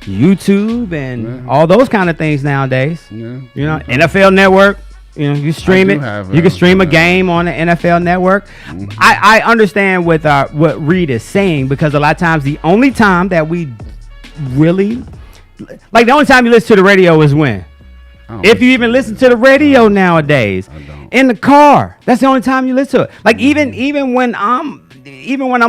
YouTube and all those kind of things nowadays. Yeah. You know, NFL Network. You know, you stream it. You can stream a game on the NFL Network. Mm-hmm. I understand what Reed is saying, because a lot of times the only time that we really the only time you listen to the radio is when. If you even listen to the radio nowadays, in the car, that's the only time you listen to it. Like even when I'm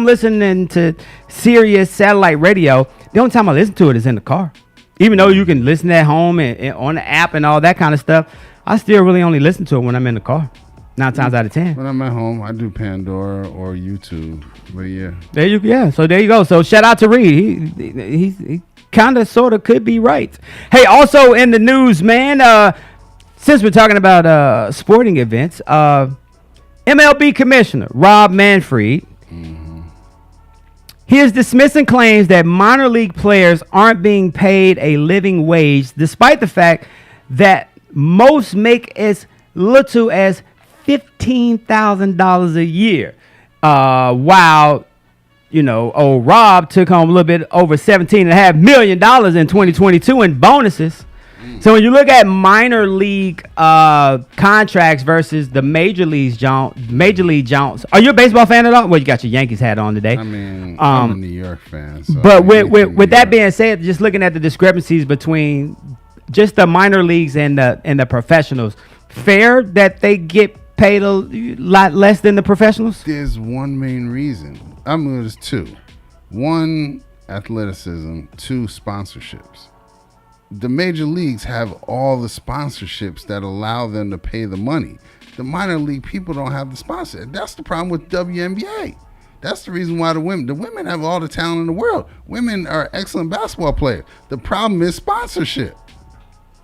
listening to Sirius satellite radio, the only time I listen to it is in the car. Even though you can listen at home and on the app and all that kind of stuff, I still really only listen to it when I'm in the car. 9 times out of 10. When I'm at home, I do Pandora or YouTube. But yeah. So there you go. So shout out to Reed. He kind of sort of could be right. Hey, also in the news, man, since we're talking about sporting events, MLB Commissioner Rob Manfred, he is dismissing claims that minor league players aren't being paid a living wage, despite the fact that most make as little as $15,000 a year. While, old Rob took home a little bit over $17.5 million in 2022 in bonuses. So when you look at minor league contracts versus the major league Jones, are you a baseball fan at all? Well, you got your Yankees hat on today. I mean, I'm a New York fan. So but with that being said, just looking at the discrepancies between just the minor leagues and the professionals, fair that they get paid a lot less than the professionals? There's one main reason. There's two. One, athleticism. Two, sponsorships. The major leagues have all the sponsorships that allow them to pay the money. The minor league people don't have the sponsor. That's the problem with WNBA. That's the reason why the women have all the talent in the world. Women are excellent basketball players. The problem is sponsorship.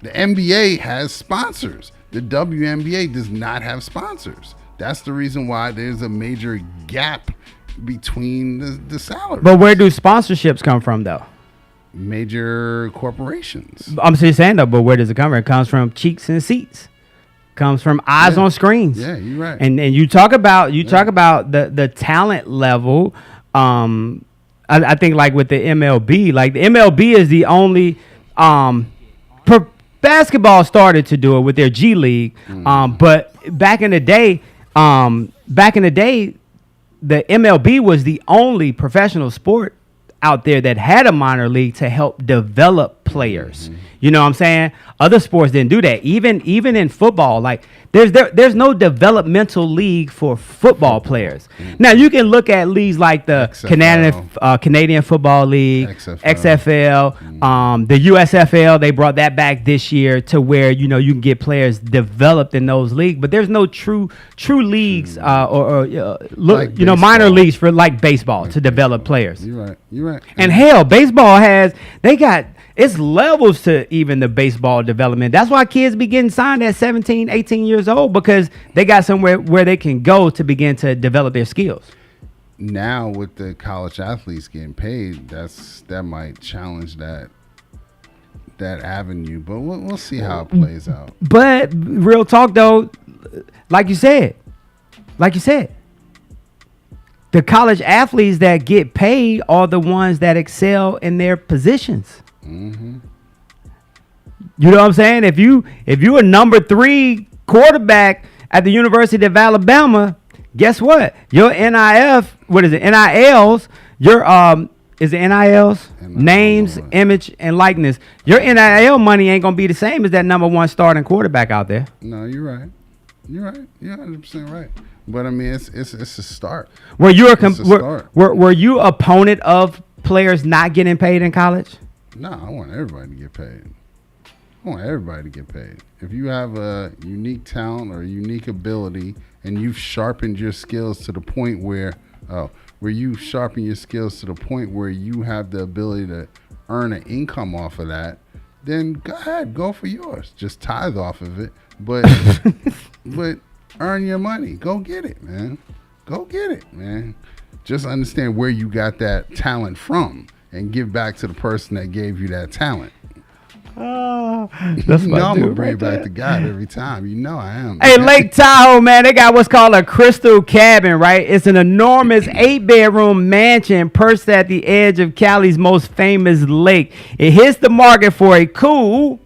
The NBA has sponsors. The WNBA does not have sponsors. That's the reason why there's a major gap between the salaries. But where do sponsorships come from, though? Major corporations. I'm just saying, though, but where does it come from? It comes from cheeks and seats. Comes from eyes on screens. Yeah, you're right. And you talk about the talent level. I think like with the MLB, like the MLB is the only basketball started to do it with their G League. But back in the day, the MLB was the only professional sport out there that had a minor league to help develop players. You know what I'm saying? Other sports didn't do that. Even in football, like there's no developmental league for football players. Now you can look at leagues like the Canadian Football League, XFL, the USFL. They brought that back this year to where you can get players developed in those leagues. But there's no true leagues like minor leagues for like baseball to develop players. You're right. And hell, baseball it's levels to even the baseball development. That's why kids be getting signed at 17, 18 years old, because they got somewhere where they can go to begin to develop their skills. Now with the college athletes getting paid, that might challenge that avenue, but we'll see how it plays out. But real talk though, like you said, the college athletes that get paid are the ones that excel in their positions. You know what I'm saying? If you a number 3 quarterback at the University of Alabama, guess what? Your NILs, your is it NILs? Names, image, and likeness. Your NIL money ain't gonna be the same as that number 1 starting quarterback out there. No, you're right. You're 100% right. But I mean, it's a start. Were you opponent of players not getting paid in college? No, I want everybody to get paid. If you have a unique talent or a unique ability and you've sharpened your skills to the point where you have the ability to earn an income off of that, then go ahead, go for yours. Just tithe off of it, but earn your money. Go get it, man. Just understand where you got that talent from and give back to the person that gave you that talent. I'm gonna bring it back to God every time. I am. Hey, Lake Tahoe, man, they got what's called a Crystal Cabin, right? It's an enormous 8-bedroom mansion perched at the edge of Cali's most famous lake. It hits the market for a cool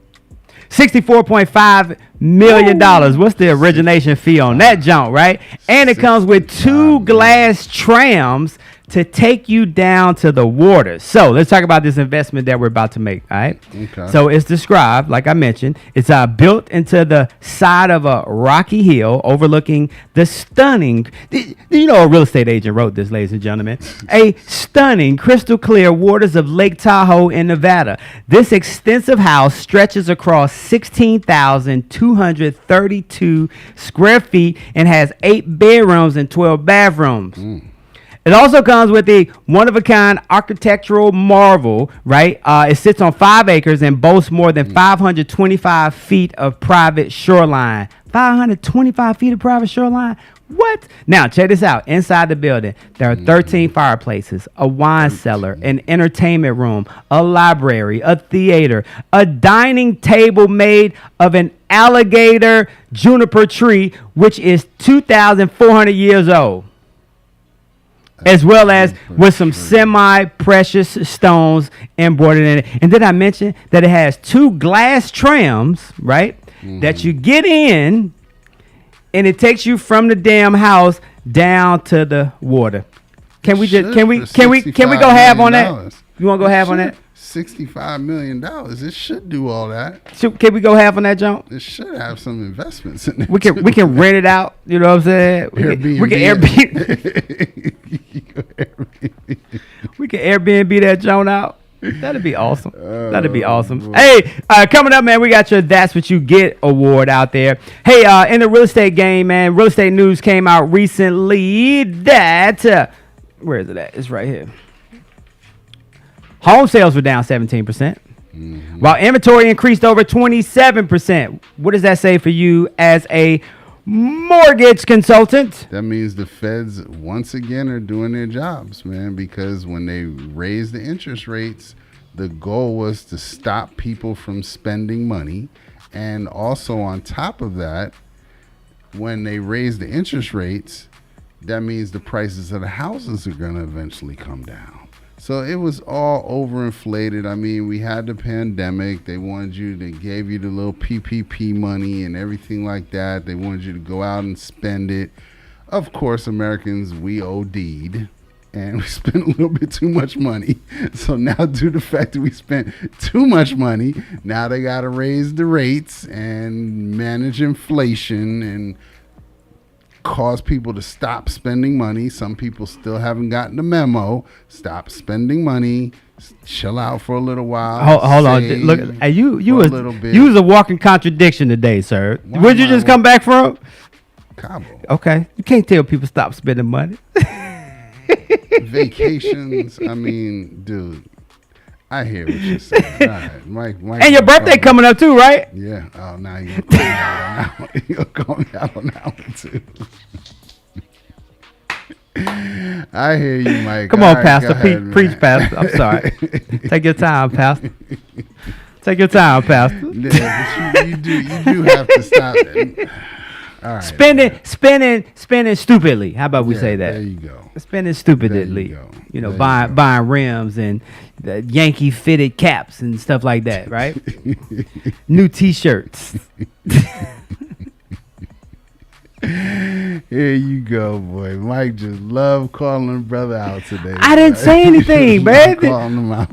$64.5 million. What's the origination fee on that junk, right? And it comes with 2 glass trams to take you down to the water. So let's talk about this investment that we're about to make. All right. Okay. So it's described, like I mentioned, it's built into the side of a rocky hill overlooking the stunning. You know, a real estate agent wrote this, ladies and gentlemen. A stunning, crystal clear waters of Lake Tahoe in Nevada. This extensive house stretches across 16,232 square feet and has 8 bedrooms and 12 bathrooms. It also comes with a one-of-a-kind architectural marvel, right? It sits on 5 acres and boasts more than 525 feet of private shoreline. 525 feet of private shoreline? What? Now, check this out. Inside the building, there are 13 fireplaces, a wine cellar, an entertainment room, a library, a theater, a dining table made of an alligator juniper tree, which is 2,400 years old, as well as with some semi-precious stones embroidered in it. And did I mention that it has 2 glass trams, right, that you get in, and it takes you from the damn house down to the water. Can we go half on that? You want to go half on that? $65 million. It should do all that. Can we go half on that, John? It should have some investments in it. We can rent it out. You know what I'm saying? We can Airbnb that John out. That'd be awesome. That'd be awesome. Hey, coming up, man, we got your That's What You Get award out there. Hey, in the real estate game, man, real estate news came out recently that where is it at? It's right here. Home sales were down 17%, while inventory increased over 27%. What does that say for you as a mortgage consultant? That means the feds once again are doing their jobs, man, because when they raised the interest rates, the goal was to stop people from spending money. And also on top of that, when they raise the interest rates, that means the prices of the houses are going to eventually come down. So it was all overinflated. I mean, we had the pandemic. They gave you the little PPP money and everything like that. They wanted you to go out and spend it. Of course, Americans, we OD'd and we spent a little bit too much money. So now, due to the fact that we spent too much money, now they got to raise the rates and manage inflation and cause people to stop spending money. Some people still haven't gotten the memo. Stop spending money. Chill out for a little while. Hold on. Look, you was a walking contradiction today, sir. Where'd you just come back from? Cabo. Okay. You can't tell people stop spending money. Vacations. I mean, dude, I hear what you're saying. All right. Mike, and your birthday coming up too, right? Yeah. Oh, now you're going to call me out on that one. You're going to call me out on that one too. I hear you, Mike. Come on, Pastor. Preach, Pastor. I'm sorry. Take your time, Pastor. Take your time, Pastor. Yeah, but you do have to stop it. All right. Spending stupidly. How about we say that? There you go. Spending stupidly. You know, buying rims and the Yankee fitted caps and stuff like that, right? New T-shirts. Here you go, boy. Mike just loved calling a brother out today. I didn't say anything, man. Calling him out.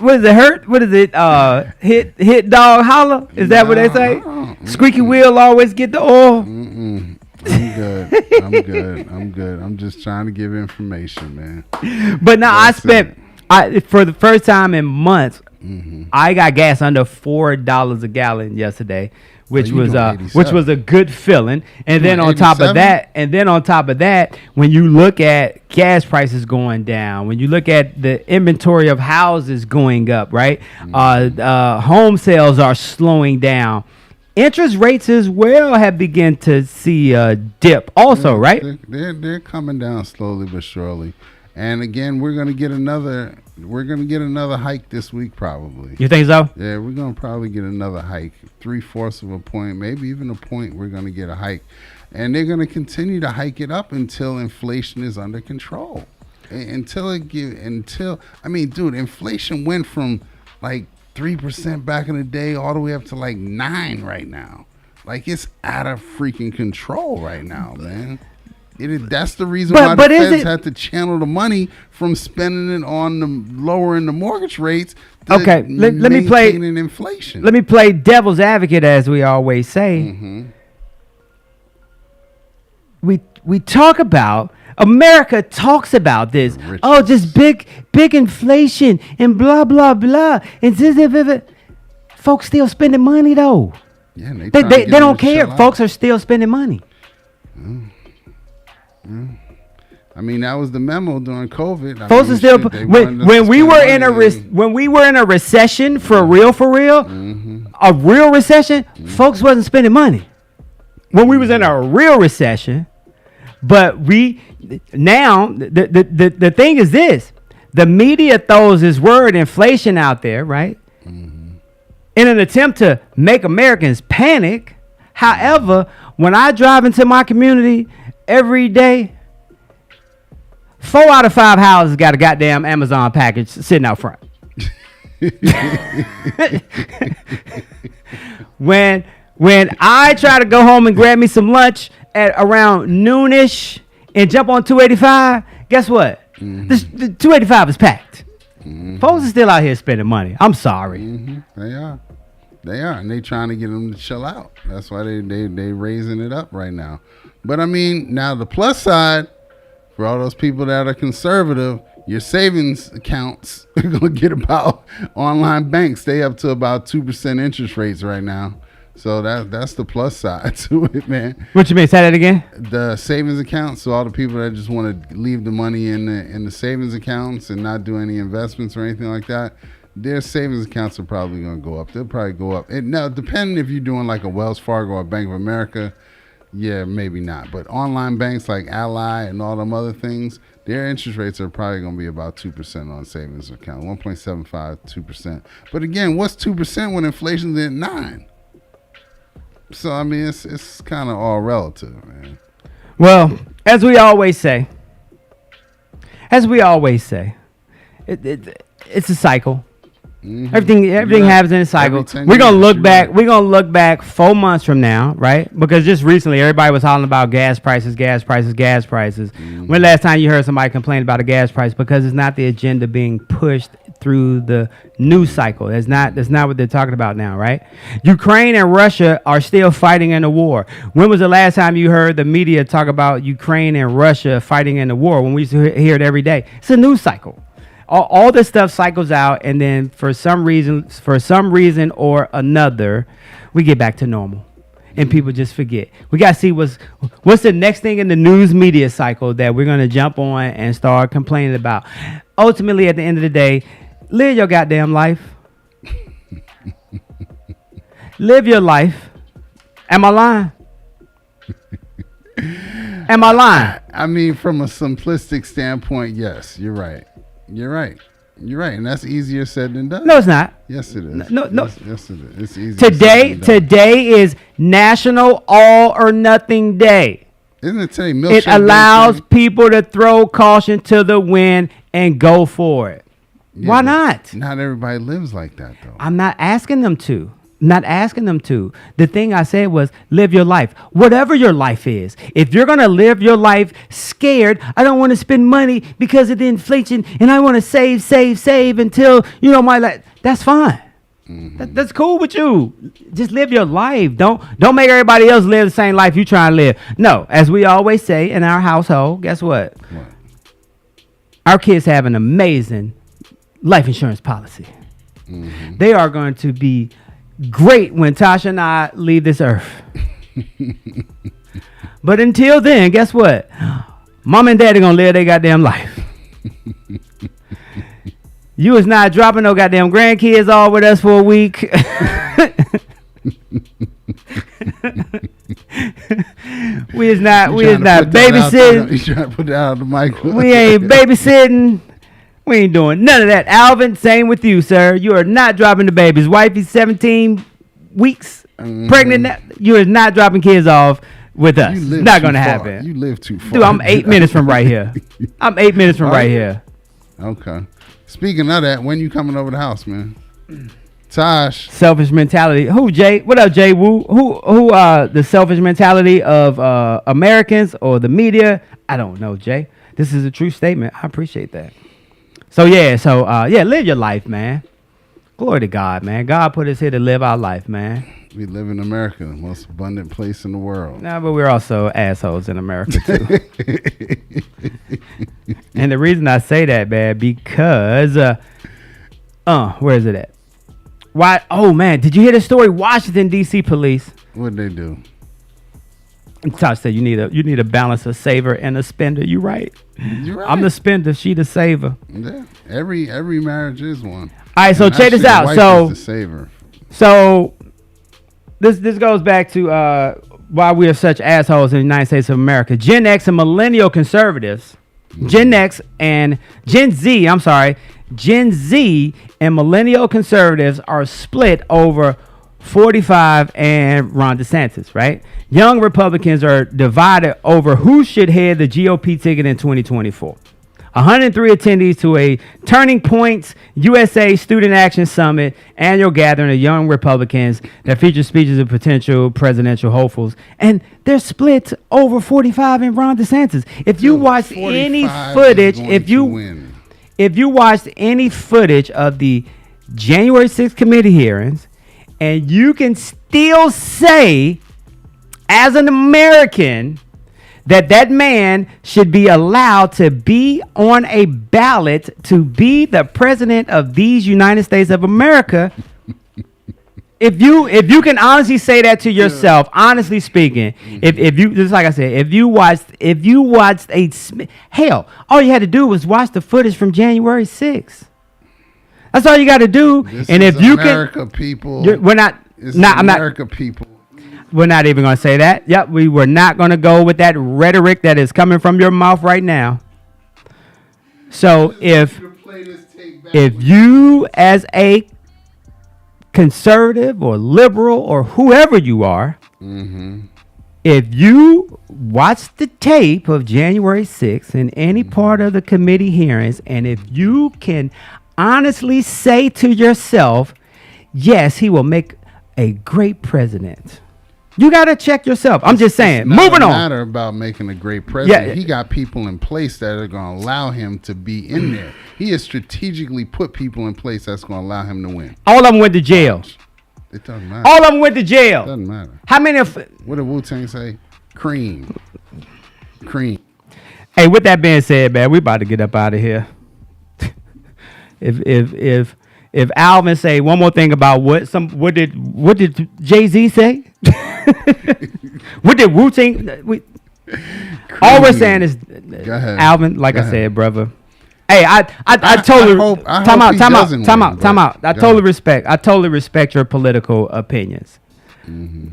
What is it? Hurt? What is it? Hit dog holler? Is that what they say? Squeaky wheel always get the oil. I'm good. I'm just trying to give information, man. But now for the first time in months, I got gas under $4 a gallon yesterday, which was a good feeling. And then on top of that, when you look at gas prices going down, when you look at the inventory of houses going up, right? Home sales are slowing down. Interest rates as well have begun to see a dip also, right? They're coming down slowly but surely. And again, we're gonna get another hike this week probably. You think so? Yeah, we're gonna probably get another hike, 3/4 of a point, maybe even a point. We're gonna get a hike, and they're gonna continue to hike it up until inflation is under control. Until inflation went from like 3% back in the day all the way up to like 9% right now. Like, it's out of freaking control right now, man. That's the reason But- why but the is feds it- had to channel the money from spending it on the lowering the mortgage rates. To Okay, let me play. maintaining inflation. Let me play devil's advocate, as we always say. Mm-hmm. We talk about America talks about this. Oh, just big inflation and blah blah blah. And folks still spending money though. Yeah, and They trying to get them don't to care. chill out. Folks are still spending money. I mean, that was the memo during COVID. I Folks mean, are still shit, they when wanted us to we spend were in a money. when we were in a recession for real, a real recession. Folks wasn't spending money when we was in a real recession. But we now the thing is this: the media throws this word inflation out there, right? In an attempt to make Americans panic. However, when I drive into my community every day, 4 out of 5 houses got a goddamn Amazon package sitting out front. When I try to go home and grab me some lunch at around noonish and jump on 285, guess what? The 285 is packed. Folks are still out here spending money. I'm sorry. They are, and they trying to get them to chill out. That's why they raising it up right now. But I mean, now the plus side for all those people that are conservative, your savings accounts are gonna get about online banks. They up to about 2% interest rates right now. So that's the plus side to it, man. What you mean? Say that again. The savings accounts. So all the people that just want to leave the money in the savings accounts and not do any investments or anything like that, their savings accounts are probably going to go up. They'll probably go up. And now, depending if you're doing like a Wells Fargo or Bank of America, yeah, maybe not. But online banks like Ally and all them other things, their interest rates are probably going to be about 2% on savings account, 1.75, 2%. But again, what's 2% when inflation's at 9%? So, I mean, it's kind of all relative, man. Well, as we always say, it's a cycle. Everything happens in a cycle. We're gonna look back 4 months from now, right? Because just recently everybody was hollering about gas prices. When last time you heard somebody complain about a gas price? Because it's not the agenda being pushed through the news cycle. That's not what they're talking about now, right? Ukraine and Russia are still fighting in a war. When was the last time you heard the media talk about Ukraine and Russia fighting in a war? When we used to hear it every day. It's a news cycle. All this stuff cycles out, and then for some reason or another, we get back to normal, and people just forget. We gotta see what's the next thing in the news media cycle that we're gonna jump on and start complaining about. Ultimately, at the end of the day, live your goddamn life. Live your life. Am I lying? Am I lying? I mean, from a simplistic standpoint, yes, you're right. You're right, and that's easier said than done. No, it's not. Yes, it is. No. Yes, it is. It's easier. said than done. Today is National All or Nothing Day. Isn't it today? It allows people to throw caution to the wind and go for it. Yeah, Why but not? Not everybody lives like that, though. I'm not asking them to. The thing I said was live your life. Whatever your life is. If you're going to live your life scared, I don't want to spend money because of the inflation and I want to save until, my life. That's fine. That's cool with you. Just live your life. Don't make everybody else live the same life you try to live. No, as we always say in our household, guess what? Our kids have an amazing life insurance policy. They are going to be great when Tasha and I leave this earth. But until then, guess what? Mom and Daddy gonna live their goddamn life. You is not dropping no goddamn grandkids all with us for a week. we is not babysitting. You trying to put that out of the mic? We ain't babysitting. We ain't doing none of that. Alvin, same with you, sir. You are not dropping the babies. Wifey's 17 weeks pregnant. You are not dropping kids off with us. It's not going to happen. You live too far. Dude, I'm 8 minutes from right here. Okay. Speaking of that, when you coming over the house, man? Tosh. Selfish mentality. Who, Jay? What up, Jay Woo? Who the selfish mentality of Americans or the media? I don't know, Jay. This is a true statement. I appreciate that. So live your life, man. Glory to God, man. God put us here to live our life, man. We live in America, the most abundant place in the world. Nah, but we're also assholes in America too. And the reason I say that, man, because where is it at? Why? Oh man, did you hear the story? Washington D.C. police. What'd they do? Tosh said you need a balance, a saver and a spender. You right. You're right. I'm the spender. She the saver. Yeah. Every marriage is one. All right, so And check this actually, out. the wife So is the saver. So this goes back to why we are such assholes in the United States of America. Gen X and millennial conservatives, Gen Z and millennial conservatives are split over 45 and Ron DeSantis, right? Young Republicans are divided over who should head the GOP ticket in 2024. 103 attendees to a Turning Points USA Student Action Summit annual gathering of young Republicans that features speeches of potential presidential hopefuls. And they're split over 45 and Ron DeSantis. If you watched any footage, if you watched any footage of the January 6th committee hearings, and you can still say, as an American, that man should be allowed to be on a ballot to be the president of these United States of America. If you can honestly say that to yourself, honestly speaking, if you, just like I said, if you watched hell, all you had to do was watch the footage from January 6th. That's all you got to do. And if you America, people, we're not. I'm not. America, people. We're not even going to say that. Yep, we were not going to go with that rhetoric that is coming from your mouth right now. So if you as a conservative or liberal or whoever you are, if you watch the tape of January 6th in any part of the committee hearings, and if you can honestly say to yourself, yes, he will make a great president. You got to check yourself. I'm just saying. Moving on. It's not a matter about making a great president. Yeah. He got people in place that are going to allow him to be in there. He has strategically put people in place that's going to allow him to win. All of them went to jail. It doesn't matter. All of them went to jail. It doesn't matter. How many of... What did Wu-Tang say? Cream. Hey, with that being said, man, we about to get up out of here. If Alvin say one more thing about what did Jay-Z say? What did Wu-Tang? All we're saying is, Alvin, like I said, brother. Hey, I totally time out. I totally respect your political opinions.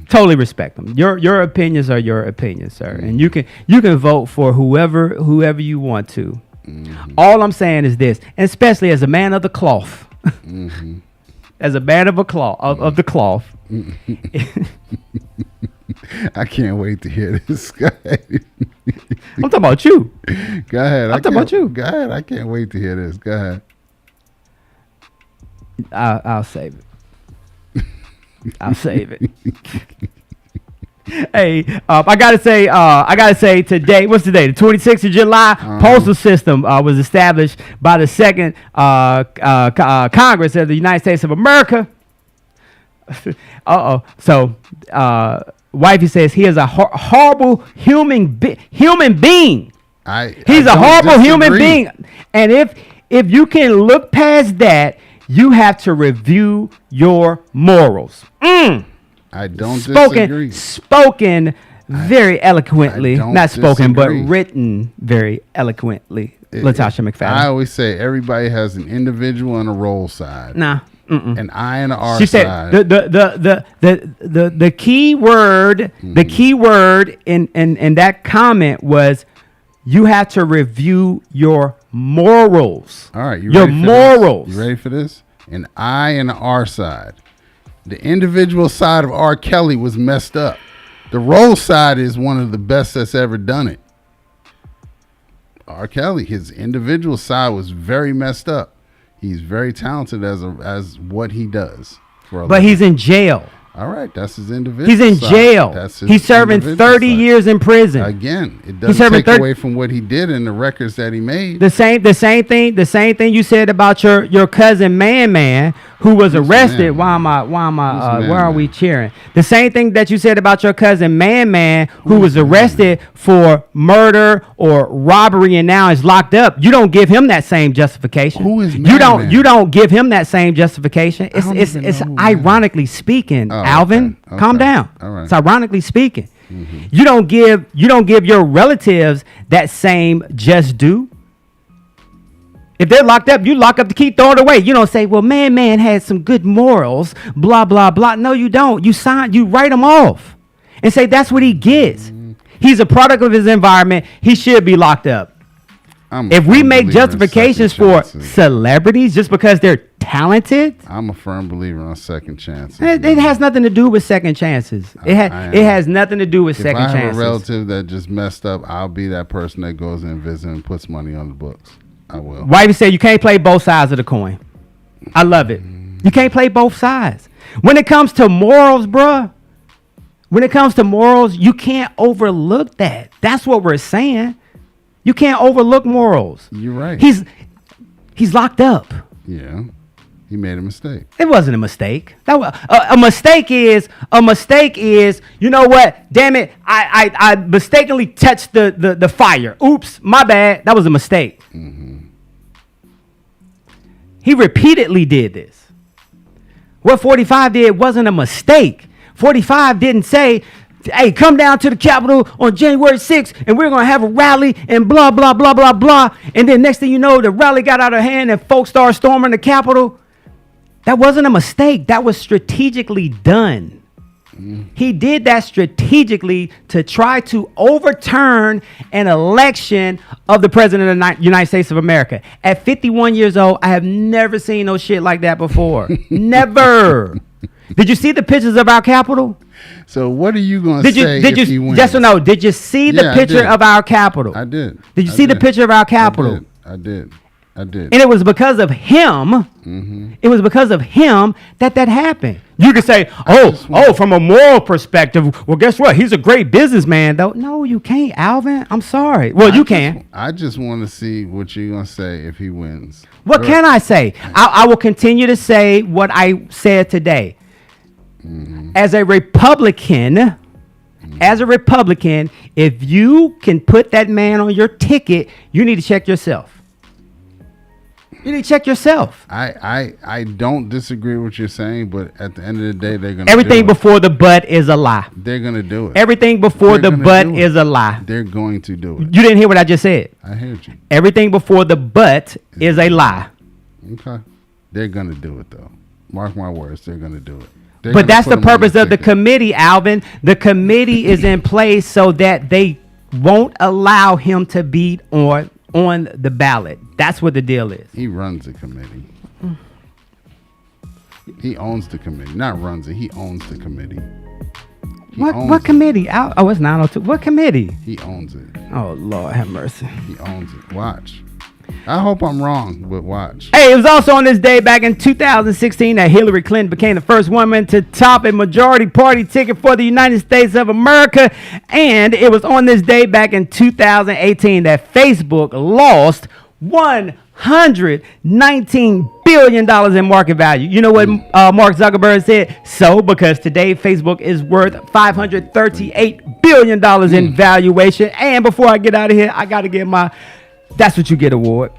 Totally respect them. Your opinions are your opinions, sir, and you can vote for whoever you want to. All I'm saying is this, and especially as a man of the cloth. As a man of the cloth. I can't wait to hear this guy. I'm talking about you. Go ahead. I'm talking about you. Go ahead. I can't wait to hear this. Go ahead. I'll save it. I'll save it. Hey, I gotta say today, what's today? The 26th of July, postal system was established by the second Congress of the United States of America. So, wifey says he is a horrible human being. He's a horrible human being. And if you can look past that, you have to review your morals. I don't disagree. Spoken very eloquently. Not spoken, but written very eloquently. Latasha McFadden. I always say everybody has an individual and a role side. Nah. An I and an R she side. Said the key word in that comment was you have to review your morals. All right, your morals. You ready for this? An I and an R side. The individual side of R. Kelly was messed up. The role side is one of the best that's ever done it. R. Kelly, his individual side was very messed up. He's very talented as what he does. For a but living. he's in jail. All right, that's his individual. He's in side. jail. That's his He's serving individual 30 side. years in prison. Again, it He's doesn't serving take 30 away from what he did and the records that he made. The same thing you said about your cousin Man, who was arrested. Man? Where are we cheering? The same thing that you said about your cousin Man, who was arrested for murder or robbery and now is locked up. You don't give him that same justification. Who is you don't Man? you don't give him that same justification. I don't even It's know, man. ironically speaking, Oh, Alvin, okay. calm Okay. down. All right. It's ironically speaking. You don't give your relatives that same just due. If they're locked up, you lock up the key, throw it away. You don't say, well, man had some good morals, blah, blah, blah. No, you don't. You write them off and say that's what he gets. He's a product of his environment. He should be locked up. If we make justifications for celebrities just because they're talented, I'm a firm believer on second chances. it has nothing to do with second chances. It has nothing to do with second If I have chances. a relative that just messed up, I'll be that person that goes and visits and puts money on the books. I will. Why you say you can't play both sides of the coin? I love it. You can't play both sides. When it comes to morals, bruh, you can't overlook that. That's what we're saying. You can't overlook morals. You're right. He's locked up. Yeah. He made a mistake. It wasn't a mistake. That was a mistake is, you know what? Damn it. I mistakenly touched the fire. Oops, my bad. That was a mistake. He repeatedly did this. What 45 did wasn't a mistake. 45 didn't say, hey, come down to the Capitol on January 6th and we're going to have a rally and blah, blah, blah, blah, blah. And then next thing you know, the rally got out of hand and folks started storming the Capitol. That wasn't a mistake. That was strategically done. He did that strategically to try to overturn an election of the president of the United States of America. At 51 years old, I have never seen no shit like that before. Never. Did you see the pictures of our Capitol? So what are you going to say if he wins? Yes or no? Did you see the picture of our Capitol? I did. Did you see the picture of our Capitol? I did. And it was because of him. It was because of him that happened. You could say, from a moral perspective, well, guess what? He's a great businessman, though. No, you can't, Alvin. I'm sorry. Well, you can. I just want to see what you're going to say if he wins. What can I say? I will continue to say what I said today. As a Republican, if you can put that man on your ticket, you need to check yourself. You need to check yourself. I don't disagree with what you're saying, but at the end of the day, they're gonna everything do it. before the but is a lie. They're gonna do it. Everything before the but is a lie. They're going to do it. You didn't hear what I just said. I heard you. Everything before the but is a lie. Okay. They're gonna do it though. Mark my words, they're gonna do it. But that's the purpose of the committee, Alvin. The committee is in place so that they won't allow him to be on the ballot. That's what the deal is. He runs the committee. He owns the committee. Not runs it. He owns the committee. What committee? Oh, it's 902. What committee? He owns it. Oh, Lord have mercy. He owns it. Watch. I hope I'm wrong, but watch. Hey, it was also on this day back in 2016 that Hillary Clinton became the first woman to top a majority party ticket for the United States of America. And it was on this day back in 2018 that Facebook lost $119 billion in market value. You know what Mark Zuckerberg said? So, because today Facebook is worth $538 billion in valuation. And before I get out of here, I got to get my That's What You Get award.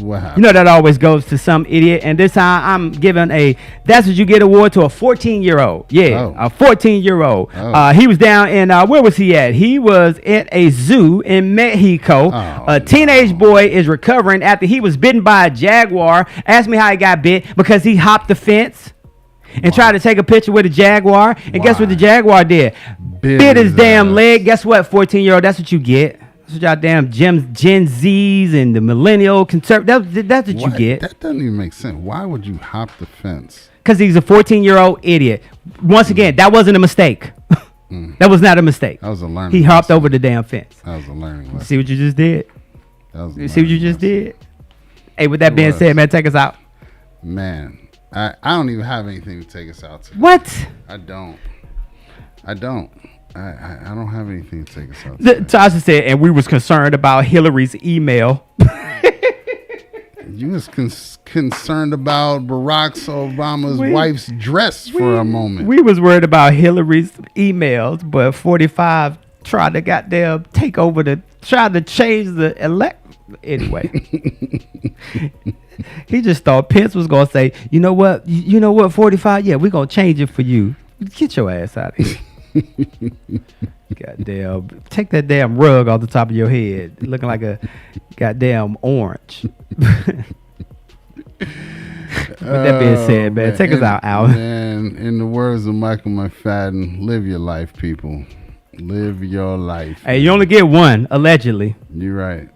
Wow. You know that always goes to some idiot. And this time I'm giving a That's What You Get award to a 14-year-old. Yeah, a 14-year-old. He was down in, where was he at? He was at a zoo in Mexico. A teenage boy is recovering after he was bitten by a jaguar. Ask me how he got bit. Because he hopped the fence and tried to take a picture with a jaguar. And guess what the jaguar did? Bit his damn leg. Guess what, 14-year-old? That's what you get. That's what y'all damn Gen Zs and the millennial conservative. That's what you get. That doesn't even make sense. Why would you hop the fence? Because he's a 14-year-old idiot. Once again, that wasn't a mistake. That was not a mistake. That was a learning. He hopped over the damn fence. That was a learning lesson. See what you just did? That was You see what you just did? Hey, with that being said, man, take us out. Man, I don't even have anything to take us out today. What? I don't. I don't have anything to take us out The, today. Tasha said, and we was concerned about Hillary's email. You was concerned about Barack Obama's wife's dress for a moment. We was worried about Hillary's emails, but 45 tried to goddamn take over tried to change the elect. Anyway, he just thought Pence was gonna say, you know what, 45, yeah, we're gonna change it for you. Get your ass out of here. Goddamn, take that damn rug off the top of your head, looking like a goddamn orange. With that being said, man, take us out, Al. And in the words of Michael McFadden, live your life, people. Live your life. Hey, you only get one, allegedly. You're right.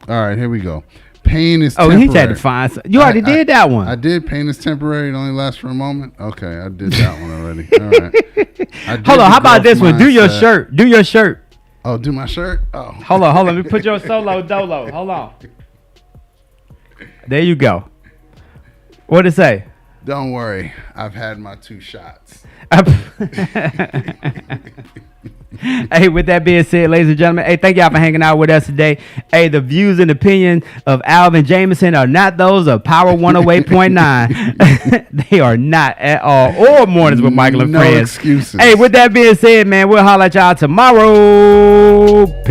All right, here we go. Pain is Oh, temporary. he tried to find some. You already did that one. I did. Pain is temporary. It only lasts for a moment. Okay, I did that one already. All right. Hold on. How about this one? Do your shirt. Do your shirt. Oh, do my shirt? Oh. Hold on. Let me put your solo dolo. Hold on. There you go. What'd it say? Don't worry. I've had my 2 shots. Hey, with that being said, ladies and gentlemen, hey, thank y'all for hanging out with us today. Hey, the views and opinions of Alvin Jameson are not those of Power 108.9. They are not at all. Or Mornings with Michael and No Friends. excuses. Hey, with that being said, man, we'll holler at y'all tomorrow.